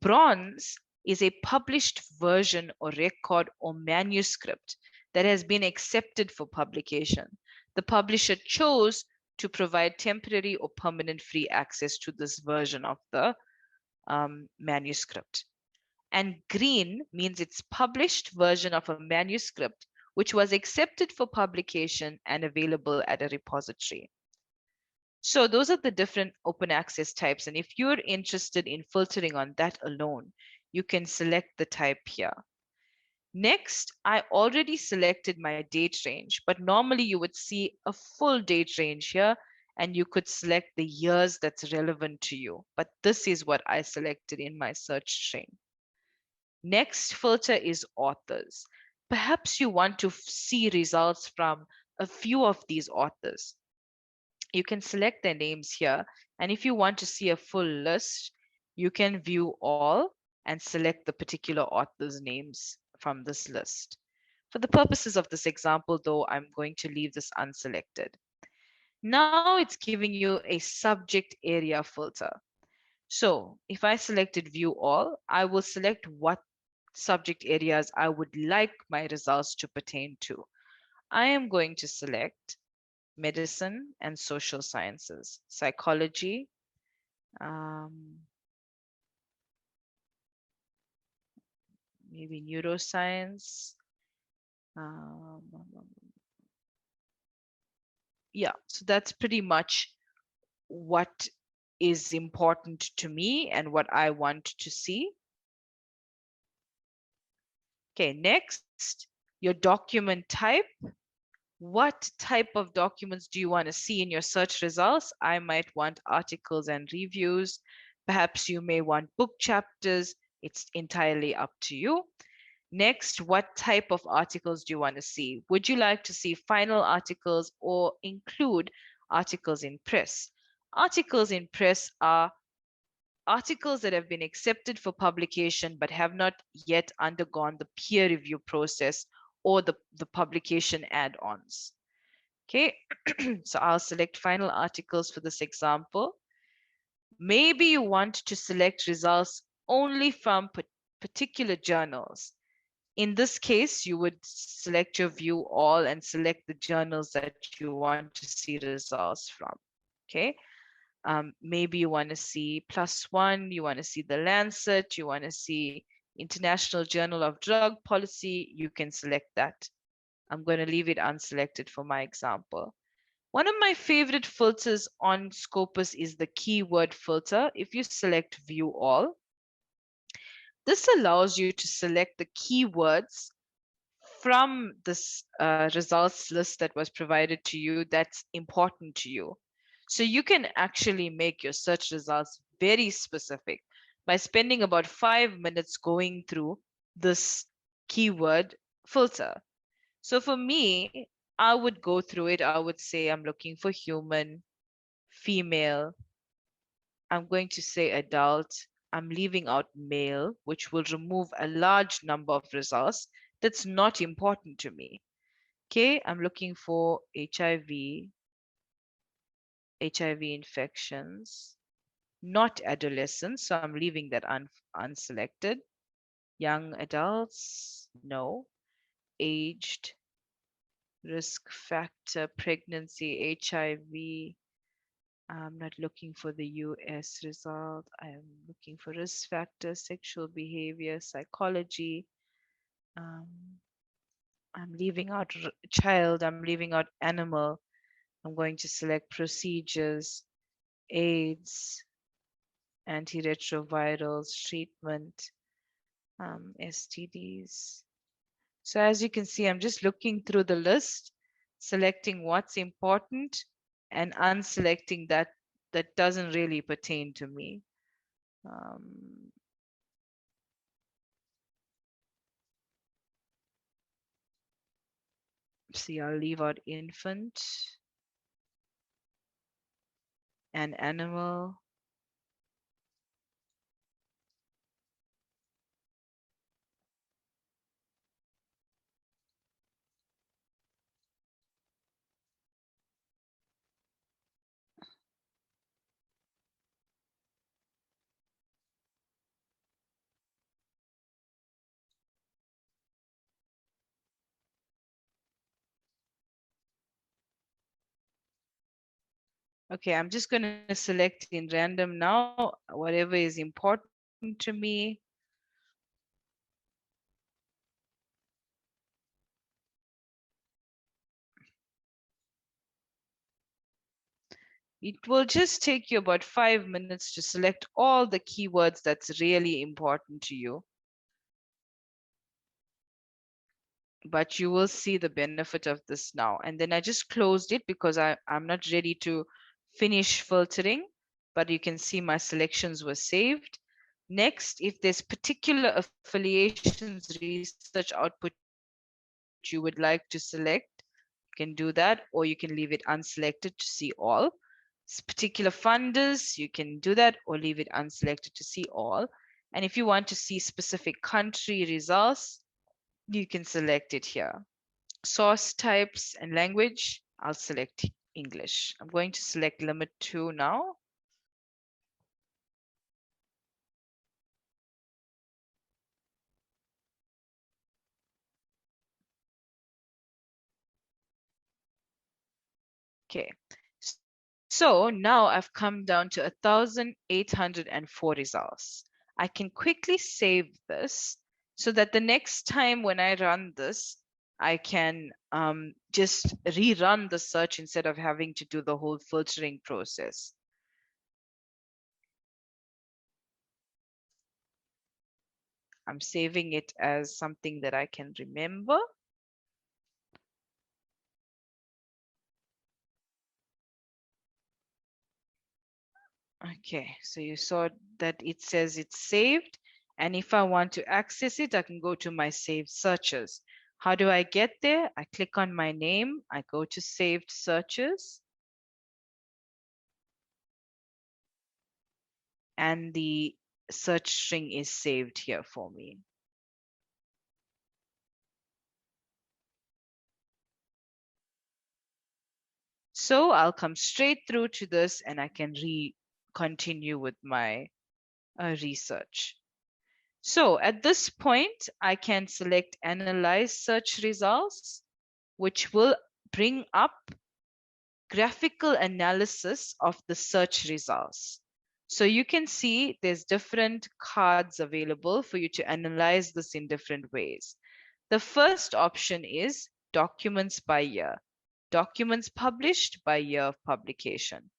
Bronze is a published version or record or manuscript that has been accepted for publication. The publisher chose to provide temporary or permanent free access to this version of the manuscript. And green means it's published version of a manuscript which was accepted for publication and available at a repository. So those are the different open access types. And if you're interested in filtering on that alone, you can select the type here. Next, I already selected my date range, but normally you would see a full date range here and you could select the years that's relevant to you. But this is what I selected in my search string. Next filter is authors. Perhaps you want to see results from a few of these authors. You can select their names here. And if you want to see a full list, you can view all and select the particular author's names from this list. For the purposes of this example, though, I'm going to leave this unselected. Now it's giving you a subject area filter. So if I selected view all, I will select what subject areas I would like my results to pertain to. I am going to select medicine and social sciences, psychology, um, maybe neuroscience. Um, yeah, so that's pretty much what is important to me and what I want to see. Okay, next, your document type. What type of documents do you want to see in your search results? I might want articles and reviews. Perhaps you may want book chapters. It's entirely up to you. Next, what type of articles do you want to see? Would you like to see final articles or include articles in press? Articles in press are articles that have been accepted for publication but have not yet undergone the peer review process or the publication add-ons. Okay, so I'll select final articles for this example. Maybe you want to select results only from particular journals. In this case, you would select your view all and select the journals that you want to see results from. Okay, maybe you want to see PLOS ONE, you want to see the Lancet, you want to see International Journal of Drug Policy, you can select that. I'm going to leave it unselected for my example. One of my favorite filters on Scopus is the keyword filter. If you select view all, this allows you to select the keywords from this results list that was provided to you that's important to you. So you can actually make your search results very specific by spending about 5 minutes going through this keyword filter. So for me, I would go through it. I would say I'm looking for human, female. I'm going to say adult. I'm leaving out male, which will remove a large number of results that's not important to me. Okay, I'm looking for HIV, HIV infections, not adolescents, so I'm leaving that unselected. Young adults, no. Aged, risk factor, pregnancy, HIV. I'm not looking for the US result. I'm looking for risk factor, sexual behavior, psychology. Um, I'm leaving out child, I'm leaving out animal. I'm going to select procedures, AIDS, antiretrovirals, treatment, STDs. So as you can see, I'm just looking through the list, selecting what's important and unselecting that doesn't really pertain to me. See, I'll leave out infant and animal. Okay, I'm just going to select in random now, whatever is important to me. It will just take you about 5 minutes to select all the keywords that's really important to you. But you will see the benefit of this now. And then I just closed it because I'm not ready to finish filtering, but you can see my selections were saved. Next, if there's particular affiliations, research output you would like to select, you can do that, or you can leave it unselected to see all. Particular funders, you can do that or leave it unselected to see all. And if you want to see specific country results, you can select it here. Source types and language, I'll select English. I'm going to select limit 2 now. Okay. So now I've come down to 1,804 results. I can quickly save this so that the next time when I run this, I can just rerun the search instead of having to do the whole filtering process. I'm saving it as something that I can remember. Okay, so you saw that it says it's saved. And if I want to access it, I can go to my saved searches. How do I get there? I click on my name. I go to saved searches. And the search string is saved here for me. So I'll come straight through to this and I can continue with my research. So at this point, I can select Analyze Search Results, which will bring up graphical analysis of the search results. So you can see there's different cards available for you to analyze this in different ways. The first option is Documents by Year. Documents published by year of publication.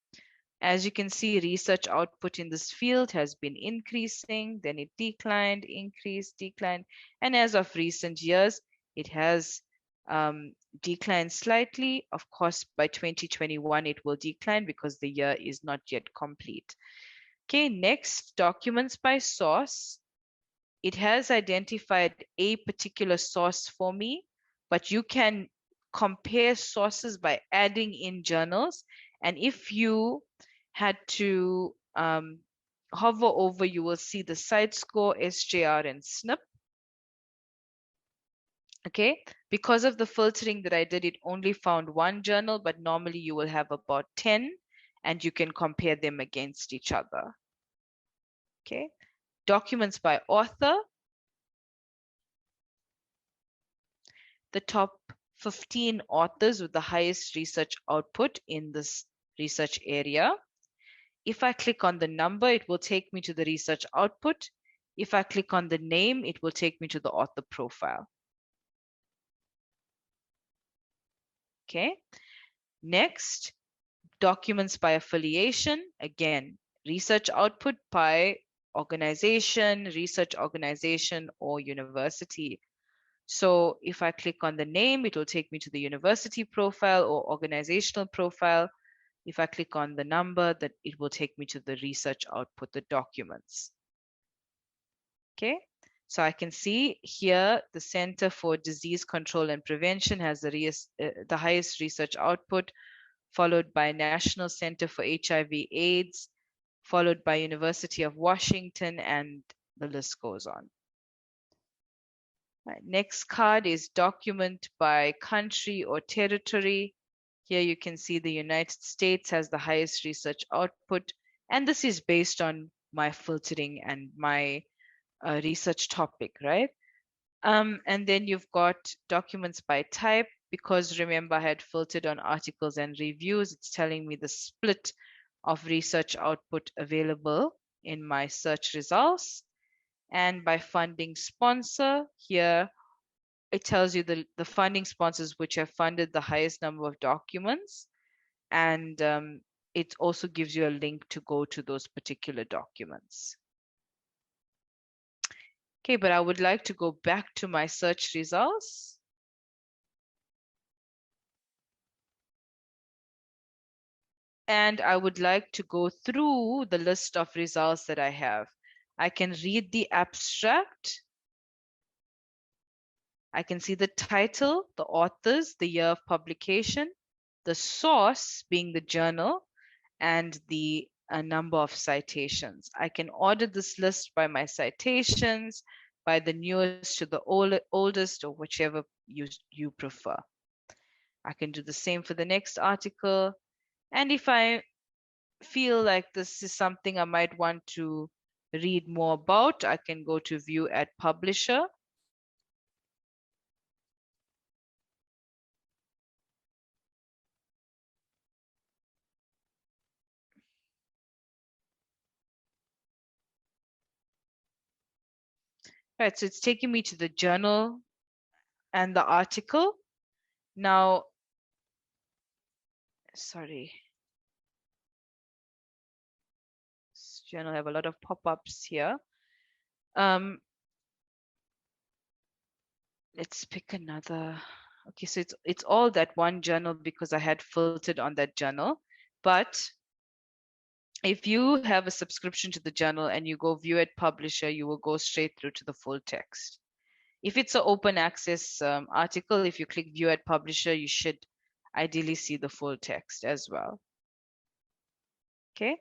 As you can see, research output in this field has been increasing, then it declined, increased, declined, and as of recent years, it has declined slightly. Of course, by 2021, it will decline because the year is not yet complete. Okay, next, documents by source. It has identified a particular source for me, but you can compare sources by adding in journals. And if you had to hover over, you will see the CiteScore, SJR, and SNP. Okay, because of the filtering that I did, it only found one journal, but normally you will have about 10 and you can compare them against each other. Okay, documents by author. The top 15 authors with the highest research output in this research area. If I click on the number, it will take me to the research output. If I click on the name, it will take me to the author profile. Okay. Next, documents by affiliation. Again, research output by organization, research organization, or university. So if I click on the name, it will take me to the university profile or organizational profile. If I click on the number, that it will take me to the research output, the documents. Okay, so I can see here the Center for Disease Control and Prevention has the highest research output, followed by National Center for HIV/AIDS, followed by University of Washington, and the list goes on. Right, next card is document by country or territory. Here you can see the United States has the highest research output, and this is based on my filtering and my research topic, right? And then you've got documents by type, because remember I had filtered on articles and reviews. It's telling me the split of research output available in my search results. And by funding sponsor, here it tells you the funding sponsors which have funded the highest number of documents. And it also gives you a link to go to those particular documents. Okay, but I would like to go back to my search results. And I would like to go through the list of results that I have. I can read the abstract. I can see the title, the authors, the year of publication, the source being the journal, and the number of citations. I can order this list by my citations, by the newest to the oldest, or whichever you prefer. I can do the same for the next article. And if I feel like this is something I might want to read more about, I can go to View at Publisher. Right, so it's taking me to the journal and the article. Now, sorry. This journal have a lot of pop-ups here. Let's pick another. Okay, so it's all that one journal because I had filtered on that journal. But if you have a subscription to the journal and you go view at publisher, you will go straight through to the full text. If it's an open access article, if you click view at publisher, you should ideally see the full text as well. Okay.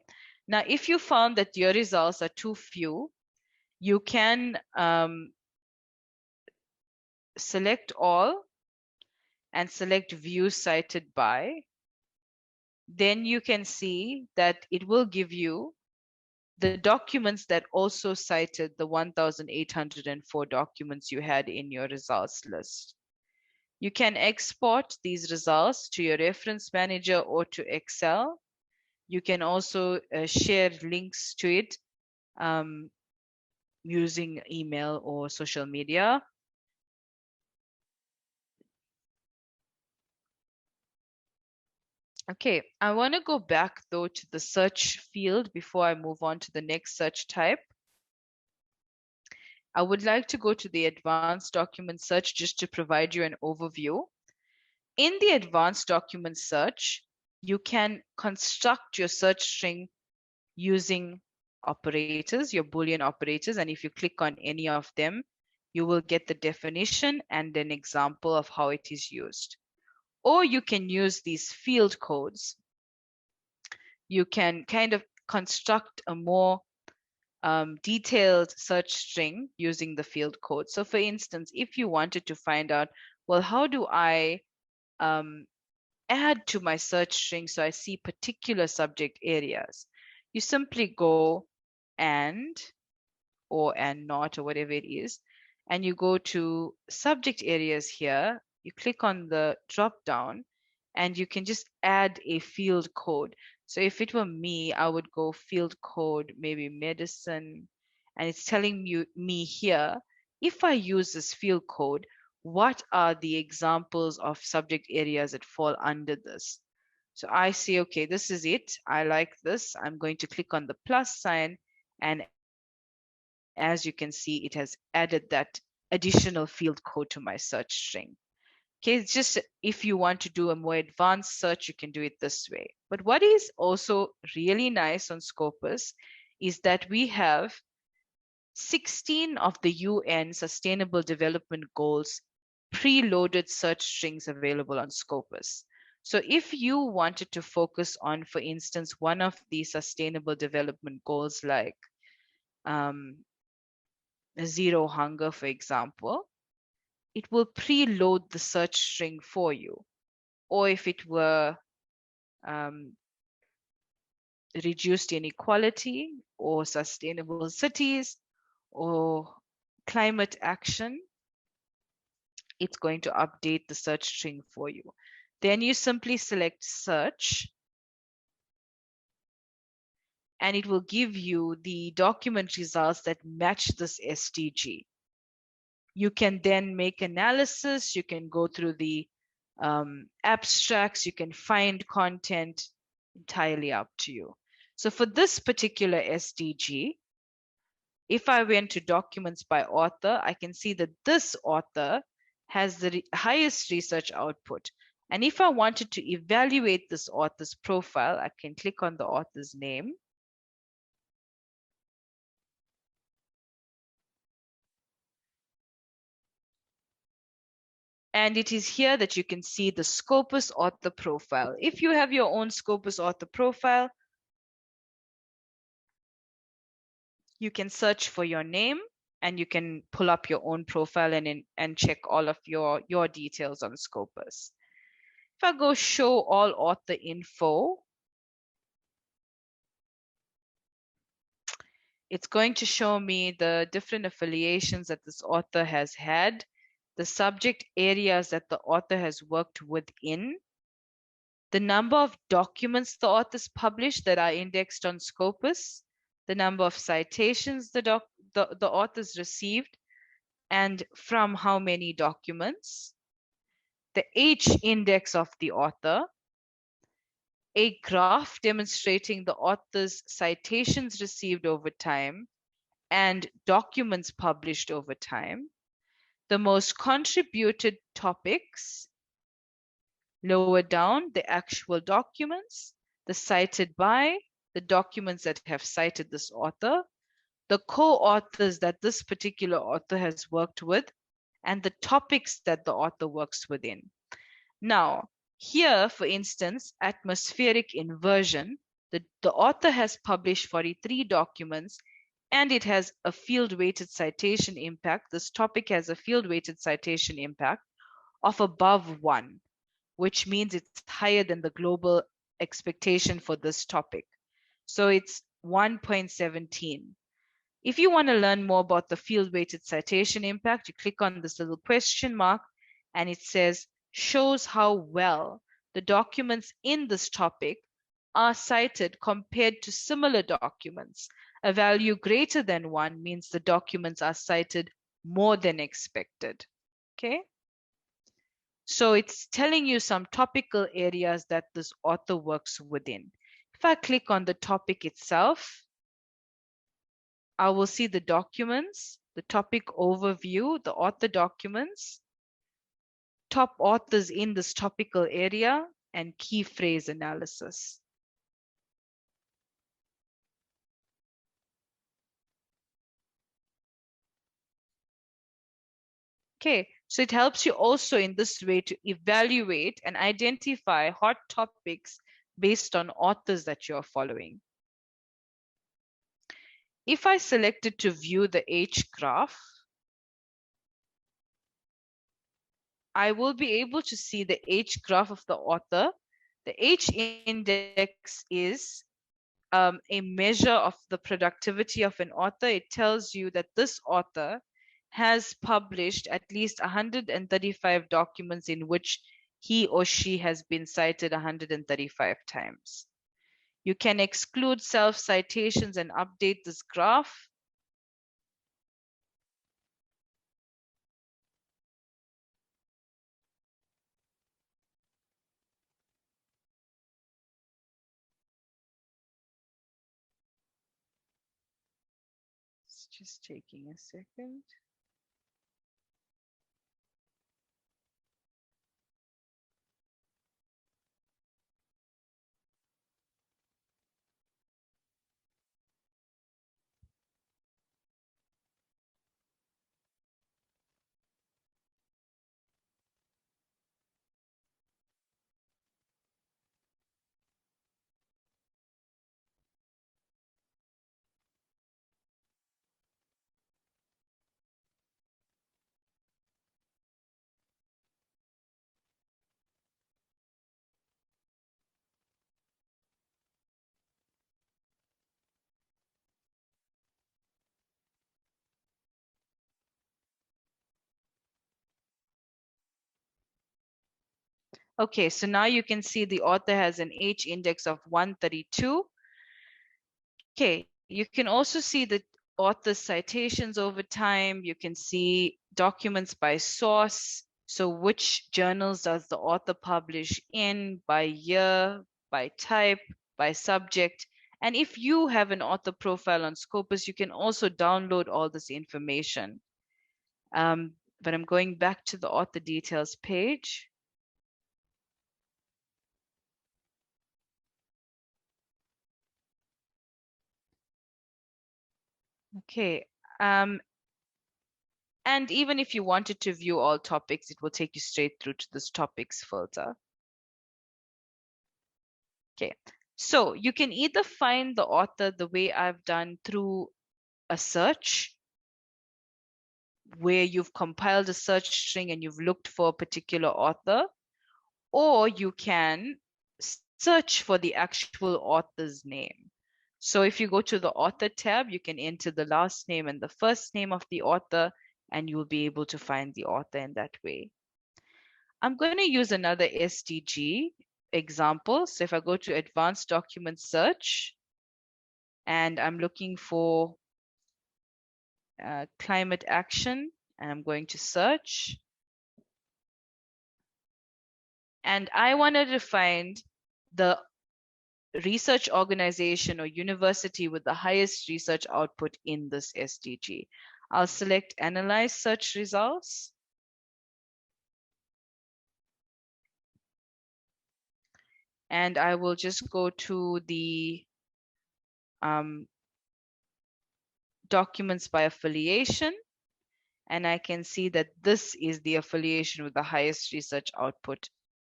Now, if you found that your results are too few, you can select all and select view cited by. Then you can see that it will give you the documents that also cited the 1,804 documents you had in your results list. You can export these results to your reference manager or to Excel. You can also share links to it using email or social media. Okay, I want to go back though to the search field before I move on to the next search type. I would like to go to the advanced document search just to provide you an overview. In the advanced document search, you can construct your search string using operators, your Boolean operators, and if you click on any of them, you will get the definition and an example of how it is used. Or you can use these field codes. You can kind of construct a more detailed search string using the field code. So for instance, if you wanted to find out, well, how do I add to my search string so I see particular subject areas? You simply go and, or and not, or whatever it is, and you go to subject areas here, you click on the drop down, and you can just add a field code. So if it were me, I would go field code, maybe medicine, and it's telling me here, if I use this field code, what are the examples of subject areas that fall under this? So I see, okay, this is it. I like this. I'm going to click on the plus sign, and as you can see, it has added that additional field code to my search string. Okay, it's just if you want to do a more advanced search, you can do it this way. But what is also really nice on Scopus is that we have 16 of the UN Sustainable Development Goals preloaded search strings available on Scopus. So if you wanted to focus on, for instance, one of the Sustainable Development Goals like zero hunger, for example, it will preload the search string for you. Or if it were reduced inequality or sustainable cities or climate action, it's going to update the search string for you. Then you simply select search, and it will give you the document results that match this SDG. You can then make analysis, you can go through the abstracts, you can find content, entirely up to you. So for this particular SDG, if I went to documents by author, I can see that this author has the highest research output. And if I wanted to evaluate this author's profile, I can click on the author's name. And it is here that you can see the Scopus author profile. If you have your own Scopus author profile, you can search for your name and you can pull up your own profile and check all of your details on Scopus. If I go show all author info, it's going to show me the different affiliations that this author has had, the subject areas that the author has worked within, the number of documents the author's published that are indexed on Scopus, the number of citations the author's received, and from how many documents, the H index of the author, a graph demonstrating the author's citations received over time and documents published over time, the most contributed topics, lower down, the actual documents, the cited by, the documents that have cited this author, the co-authors that this particular author has worked with, and the topics that the author works within. Now, here, for instance, atmospheric inversion, the author has published 43 documents and it has a field-weighted citation impact. This topic has a field-weighted citation impact of above 1, which means it's higher than the global expectation for this topic. So it's 1.17. If you want to learn more about the field-weighted citation impact, you click on this little question mark and it says, shows how well the documents in this topic are cited compared to similar documents. A value greater than 1 means the documents are cited more than expected. Okay? So it's telling you some topical areas that this author works within. If I click on the topic itself, I will see the documents, the topic overview, the author documents, top authors in this topical area, and key phrase analysis. Okay, so it helps you also in this way to evaluate and identify hot topics based on authors that you're following. If I selected to view the H graph, I will be able to see the H graph of the author. The H index is a measure of the productivity of an author. It tells you that this author has published at least 135 documents in which he or she has been cited 135 times. You can exclude self-citations and update this graph. It's just taking a second. Okay, so now you can see the author has an H index of 132. Okay, you can also see the author's citations over time. You can see documents by source. So which journals does the author publish in, by year, by type, by subject. And if you have an author profile on Scopus, you can also download all this information. But I'm going back to the author details page. Okay. And even if you wanted to view all topics, it will take you straight through to this topics filter. Okay, so you can either find the author the way I've done through a search, where you've compiled a search string and you've looked for a particular author, or you can search for the actual author's name. So if you go to the author tab, you can enter the last name and the first name of the author, and you'll be able to find the author in that way. I'm going to use another SDG example. So if I go to advanced document search, and I'm looking for climate action And I'm going to search. And I wanted to find the research organization or university with the highest research output in this SDG. I'll select Analyze Search Results. And I will just go to the documents by affiliation. And I can see that this is the affiliation with the highest research output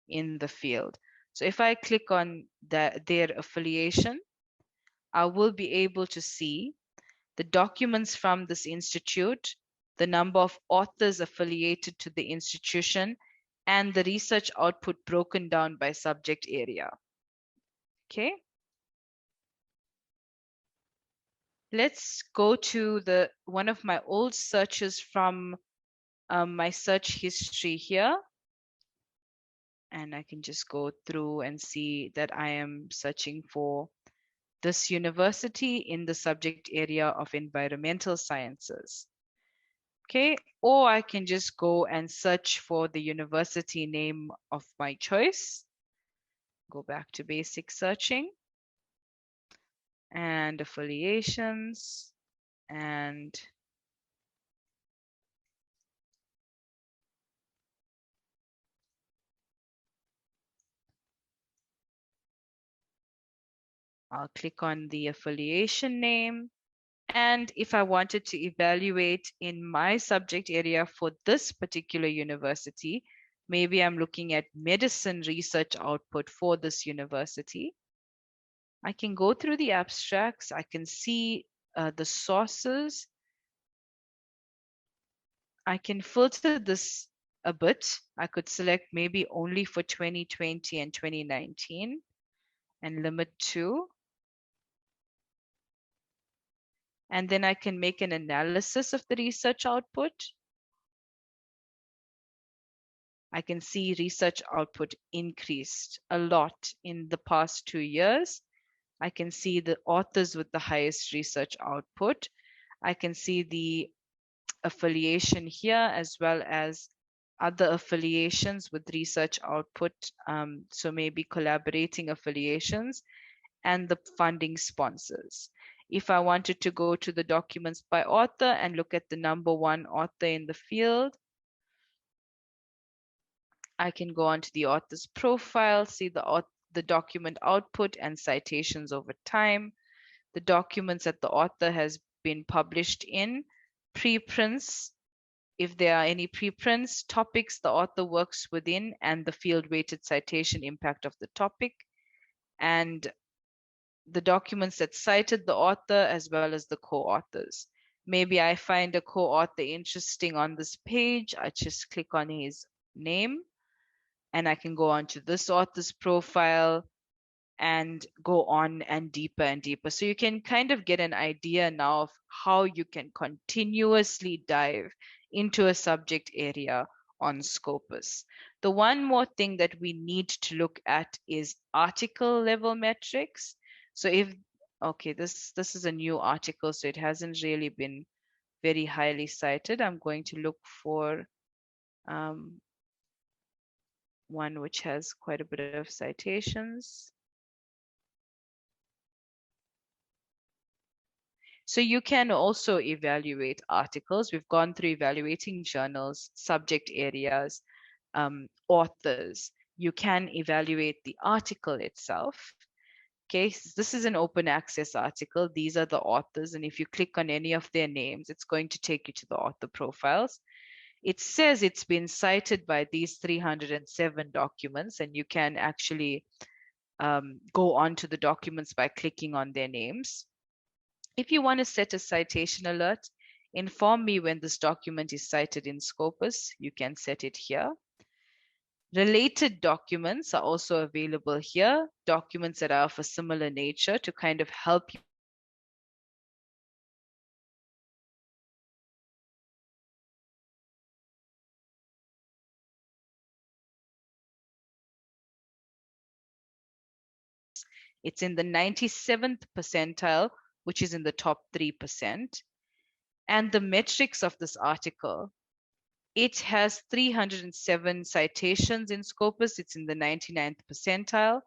in the field. So if I click on their affiliation, I will be able to see the documents from this institute, the number of authors affiliated to the institution, and the research output broken down by subject area. Okay. Let's go to one of my old searches from my search history here. And I can just go through and see that I am searching for this university in the subject area of environmental sciences. Okay, or I can just go and search for the university name of my choice. Go back to basic searching and affiliations, and I'll click on the affiliation name. And if I wanted to evaluate in my subject area for this particular university, maybe I'm looking at medicine research output for this university. I can go through the abstracts. I can see the sources. I can filter this a bit. I could select maybe only for 2020 and 2019 and limit to. And then I can make an analysis of the research output. I can see research output increased a lot in the past 2 years. I can see the authors with the highest research output. I can see the affiliation here as well as other affiliations with research output. So maybe collaborating affiliations and the funding sponsors. If I wanted to go to the documents by author and look at the #1 author in the field, I can go onto the author's profile, see the document output and citations over time, the documents that the author has been published in, preprints, if there are any preprints, topics the author works within, and the field-weighted citation impact of the topic, and the documents that cited the author as well as the co-authors. Maybe I find a co-author interesting on this page. I just click on his name and I can go on to this author's profile and go on and deeper and deeper. So you can kind of get an idea now of how you can continuously dive into a subject area on Scopus. The one more thing that we need to look at is article level metrics. So okay, this is a new article, so it hasn't really been very highly cited. I'm going to look for one which has quite a bit of citations. So you can also evaluate articles. We've gone through evaluating journals, subject areas, authors. You can evaluate the article itself. Okay, so this is an open access article. These are the authors. And if you click on any of their names, it's going to take you to the author profiles. It says it's been cited by these 307 documents, and you can actually go on to the documents by clicking on their names. If you want to set a citation alert, inform me when this document is cited in Scopus. You can set it here. Related documents are also available here, documents that are of a similar nature to kind of help you It's in the 97th percentile, which is in the top 3%. And the metrics of this article It has 307 citations in Scopus. It's in the 99th percentile.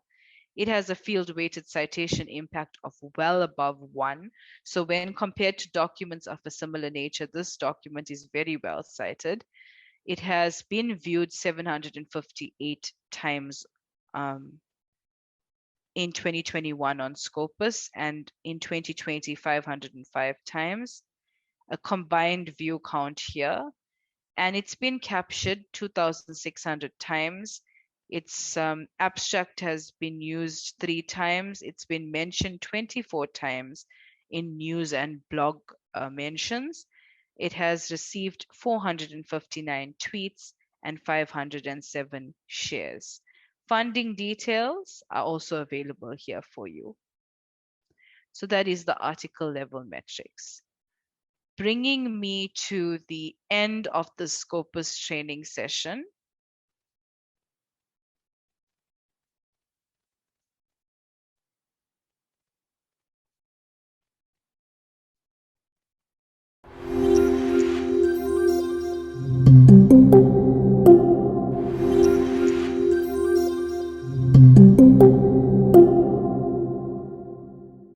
It has a field-weighted citation impact of well above 1. So when compared to documents of a similar nature, this document is very well cited. It has been viewed 758 times in 2021 on Scopus, and in 2020, 505 times. A combined view count here. And it's been captured 2,600 times. Its abstract has been used 3 times. It's been mentioned 24 times in news and blog mentions. It has received 459 tweets and 507 shares. Funding details are also available here for you. So that is the article level metrics. Bringing me to the end of the Scopus training session,